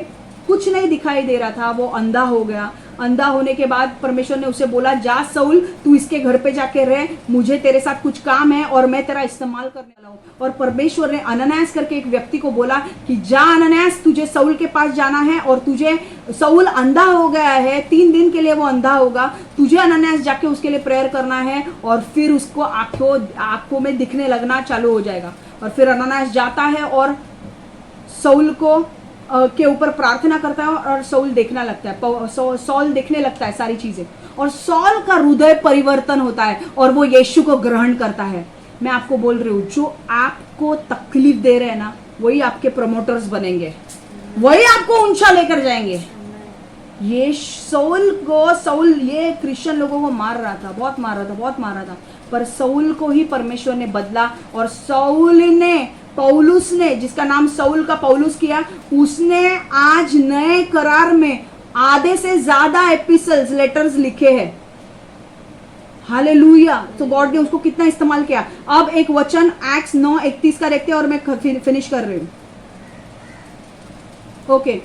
कुछ नहीं दिखाई दे रहा था, वो अंधा हो गया। अंधा होने के बाद परमेश्वर ने उसे बोला, जा सऊल तू इसके घर पे जाके रह, मुझे तेरे साथ कुछ काम है और मैं तेरा इस्तेमाल करने वाला हूँ। और परमेश्वर ने अनन्यास करके एक व्यक्ति को बोला कि जा अनन्यास, तुझे सऊल के पास जाना है और तुझे, सऊल अंधा हो गया है, 3 दिन के लिए वो अंधा होगा, तुझे अनन्यास जाके उसके लिए प्रेयर करना है और फिर उसको आंखों में दिखने लगना चालू हो जाएगा। और फिर अनन्यास जाता है और सऊल को के ऊपर प्रार्थना करता है और सऊल देखना लगता है, सौल देखने लगता है सारी चीजें, और सौल का हृदय परिवर्तन होता है और वो यीशु को ग्रहण करता है। मैं आपको बोल रही हूँ, जो आपको तकलीफ दे रहे हैं ना, वही आपके प्रमोटर्स बनेंगे, वही आपको ऊंचा लेकर जाएंगे। ये सऊल ये क्रिश्चियन लोगों को मार रहा था, बहुत मार रहा था, पर सऊल को ही परमेश्वर ने बदला और सऊल ने, पौलुस ने, जिसका नाम सऊल का पौलुस किया, उसने आज नए करार में आधे से ज्यादा एपिसल्स, लेटर्स लिखे हैं। हालेलुया। तो गॉड ने उसको कितना इस्तेमाल किया। अब एक वचन एक्ट्स 9:31 का देखते हैं और मैं फिनिश कर रही हूं। ओके,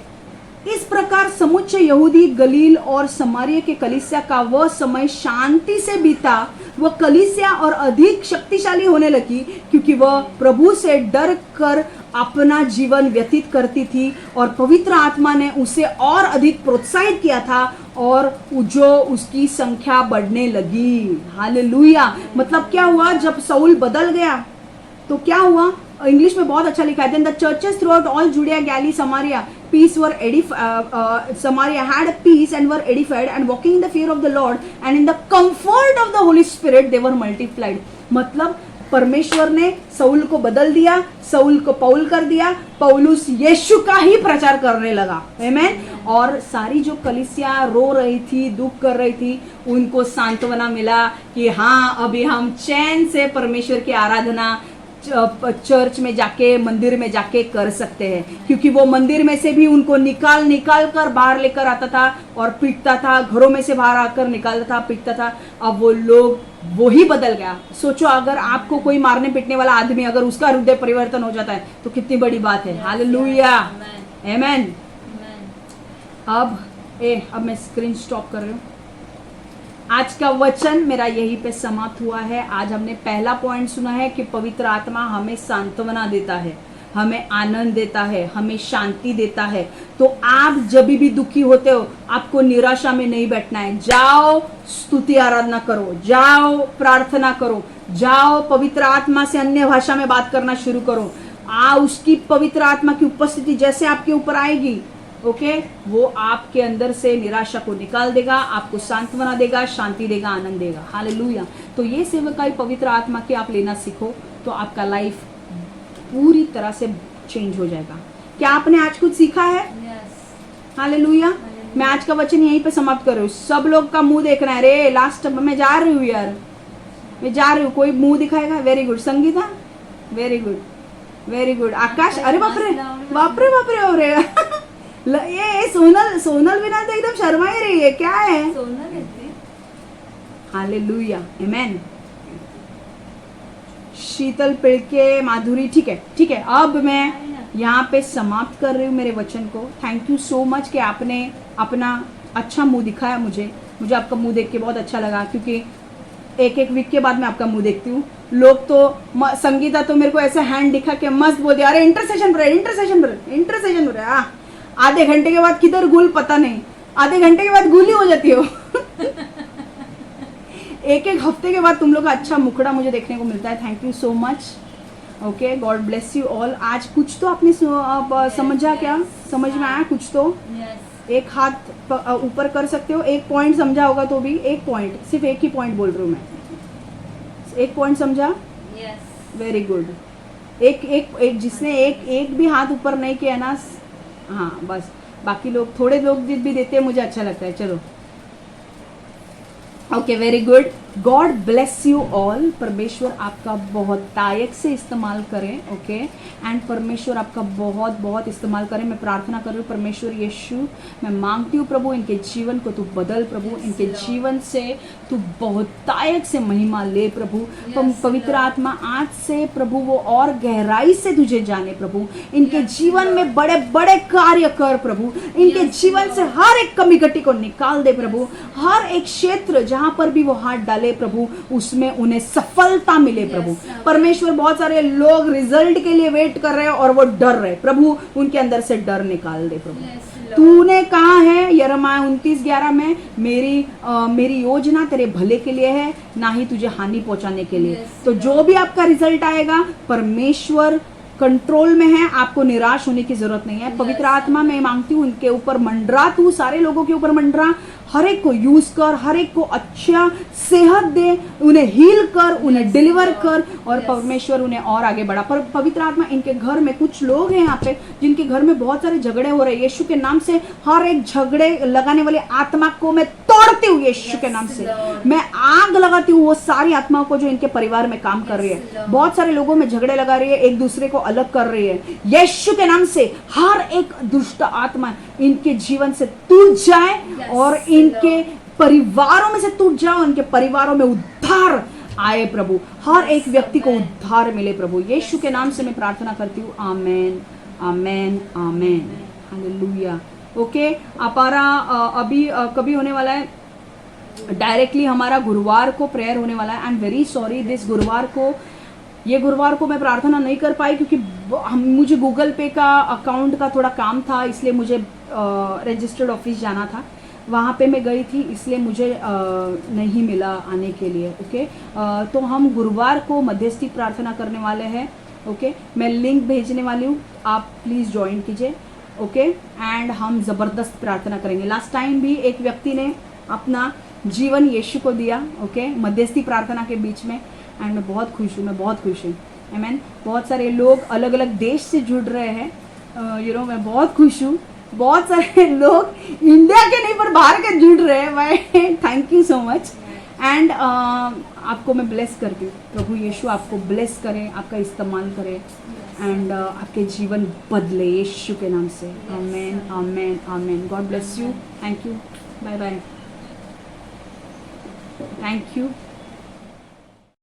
इस प्रकार समुच्चय यहूदी गलील और समारिया के कलीसिया का वह समय शांति से बीता। वह कलीसिया और अधिक शक्तिशाली होने लगी क्योंकि वह प्रभु से डर कर अपना जीवन व्यतीत करती थी और पवित्र आत्मा ने उसे और अधिक प्रोत्साहित किया था और जो उसकी संख्या बढ़ने लगी। हालेलुया। मतलब क्या हुआ, जब सऊल बदल गया तो क्या हुआ, इंग्लिश में बहुत अच्छा लिखा है, then the churches throughout all Judea, Galilee, Samaria, peace were Samaria had peace and were edified and walking in the fear of the Lord and in the comfort of the Holy Spirit they were multiplied। मतलब परमेश्वर ने सऊल को बदल दिया, सऊल को पौल कर दिया, पौलुस यीशु का ही प्रचार करने लगा। आमेन। और सारी जो कलीसिया रो रही थी, दुख कर रही थी, उनको सांत्वना मिला कि हाँ, अभी हम चैन से परमेश्वर की आराधना चर्च में जाके, मंदिर में जाके कर सकते हैं, क्योंकि वो मंदिर में से भी उनको निकाल कर बाहर लेकर आता था और पीटता था, घरों में से बाहर आकर निकालता था, पीटता था। अब वो लोग, वो ही बदल गया। सोचो, अगर आपको कोई मारने पीटने वाला आदमी, अगर उसका हृदय परिवर्तन हो जाता है तो कितनी बड़ी बात है। हालेलुया, आमेन। अब मैं स्क्रीन स्टॉप कर रही हूँ। आज का वचन मेरा यहीं पे समाप्त हुआ है। आज हमने पहला पॉइंट सुना है कि पवित्र आत्मा हमें सांत्वना देता है, हमें आनंद देता है, हमें शांति देता है। तो आप जब भी दुखी होते हो, आपको निराशा में नहीं बैठना है। जाओ स्तुति आराधना करो, जाओ प्रार्थना करो, जाओ पवित्र आत्मा से अन्य भाषा में बात करना शुरू करो। उसकी पवित्र आत्मा की उपस्थिति जैसे आपके ऊपर आएगी, ओके, वो आपके अंदर से निराशा को निकाल देगा, आपको सांत्वना देगा, शांति देगा, आनंद देगा। हालेलुया। तो ये सेवकाई पवित्र आत्मा की आप लेना सीखो तो आपका लाइफ पूरी तरह से चेंज हो जाएगा। क्या आपने आज कुछ सीखा है? हालेलुया। मैं आज का वचन यहीं पे समाप्त कर रही हूँ। सब लोग का मुंह देखना है रे। लास्ट मैं जा रही हूँ यार, मैं जा रही हूँ। कोई मुंह दिखाएगा? Very good. Sangeeta, very good, very good. Akash, अरे बापरे बापरे बापरे हो रहे ये सोनल बिना तो एकदम शर्मा ही रही है, क्या है? हालेलुया, आमेन। शीतल पिड़के, माधुरी, ठीक है, ठीक है। अब मैं यहाँ पे समाप्त कर रही हूँ मेरे वचन को। थैंक यू सो मच कि आपने अपना अच्छा मुंह दिखाया मुझे आपका मुंह देख के बहुत अच्छा लगा, क्योंकि एक वीक के बाद मैं आपका मुंह देखती हूँ। लोग तो, संगीता तो मेरे को ऐसा हैंड दिखा के मस्त बोल दिया, अरे इंटरसेशन पर आधे घंटे के बाद किधर गुल पता नहीं, आधे घंटे के बाद गुल ही हो जाती हो। एक हफ्ते के बाद तुम लोग का अच्छा मुखड़ा मुझे देखने को मिलता है। Thank you so much. Okay, God bless you all. आज कुछ तो आपने समझा? क्या समझ में आया कुछ तो? एक हाथ ऊपर कर सकते हो। एक पॉइंट समझा होगा तो भी, एक पॉइंट, सिर्फ एक ही पॉइंट बोल रही हूँ मैं। एक पॉइंट समझा? Very good. एक जिसने एक भी हाथ ऊपर नहीं किया ना, हाँ बस, बाकी लोग, थोड़े लोग भी देते हैं, मुझे अच्छा लगता है। चलो, okay, very good. God bless you all. परमेश्वर आपका बहुत तायक से इस्तेमाल करें। ओके, एंड परमेश्वर आपका बहुत बहुत इस्तेमाल करें। मैं प्रार्थना कर रही हूँ परमेश्वर यीशु, मैं मांगती हूँ प्रभु इनके जीवन को तू बदल प्रभु, इनके जीवन से तू बहुत तायक से महिमा ले प्रभु। पवित्र आत्मा आज से प्रभु वो और गहराई से तुझे जाने प्रभु, इनके जीवन में बड़े बड़े कार्य कर प्रभु, इनके जीवन से हर एक कमी घटी को निकाल दे प्रभु, हर एक क्षेत्र जहां पर भी वो हाथ डाले प्रभु उसमें उन्हें सफलता मिले प्रभु। परमेश्वर बहुत सारे लोग रिजल्ट के लिए वेट कर रहे हैं और वो डर रहे प्रभु, उनके अंदर से डर निकाल दे प्रभु। तूने कहा है यिर्मयाह 29:11 में, मेरी योजना तेरे भले के लिए है, ना ही तुझे हानि पहुंचाने के लिए। तो जो भी आपका रिजल्ट आएगा परमेश्वर कंट्रोल में है, आपको निराश होने की जरूरत नहीं है। पवित्र आत्मा मैं मांगती हूँ इनके ऊपर मंडरा, तू सारे लोगों के ऊपर मंडरा, हर एक को यूज कर, हर एक को अच्छा सेहत दे, उन्हें हील कर, उन्हें डिलीवर कर और परमेश्वर उन्हें और आगे बढ़ा। पर पवित्र आत्मा इनके घर में कुछ लोग हैं यहाँ पे जिनके घर में बहुत सारे झगड़े हो रहे हैं, यीशु के नाम से हर एक झगड़े लगाने वाली आत्मा को मैं तोड़ती हूँ यीशु के नाम से। मैं आग लगाती हूँ वो सारी आत्माओं को जो इनके परिवार में काम कर रही है। बहुत सारे लोगों में झगड़े लगा रही है, एक दूसरे को अलग कर रही है। यीशु के नाम से हर एक दुष्ट आत्मा इनके जीवन से टूट जाए और इनके परिवारों में से टूट जाओ, इनके परिवारों में उद्धार आए प्रभु, हर एक व्यक्ति को उद्धार मिले प्रभु। यीशु के नाम से मैं प्रार्थना करती हूँ, आमेन आमेन आमेन, हालेलुया। ओके, हमारा अभी कभी होने वाला है, डायरेक्टली हमारा गुरुवार को प्रेयर होने वाला है। I am very sorry, this ये गुरुवार को मैं प्रार्थना नहीं कर पाई क्योंकि मुझे गूगल पे का अकाउंट का थोड़ा काम था, इसलिए मुझे रजिस्टर्ड ऑफिस जाना था, वहाँ पे मैं गई थी, इसलिए मुझे नहीं मिला आने के लिए। ओके, तो हम गुरुवार को मध्यस्थी प्रार्थना करने वाले हैं। ओके, मैं लिंक भेजने वाली हूँ, आप प्लीज़ ज्वाइन कीजिए। ओके, एंड हम ज़बरदस्त प्रार्थना करेंगे। लास्ट टाइम भी एक व्यक्ति ने अपना जीवन यीशु को दिया, ओके, मध्यस्थी प्रार्थना के बीच में, एंड मैं बहुत खुश हूँ, आमीन। बहुत सारे लोग अलग अलग देश से जुड़ रहे हैं, मैं बहुत खुश हूँ। बहुत सारे लोग इंडिया के नहीं पर बाहर के जुड़ रहे हैं, मैं thank you so much. And आपको मैं ब्लेस करती हूँ, प्रभु यीशु आपको ब्लेस करें, आपका इस्तेमाल करें, एंड आपके जीवन बदले यीशु के नाम से, amen amen amen. God bless you, thank you, bye bye, thank you.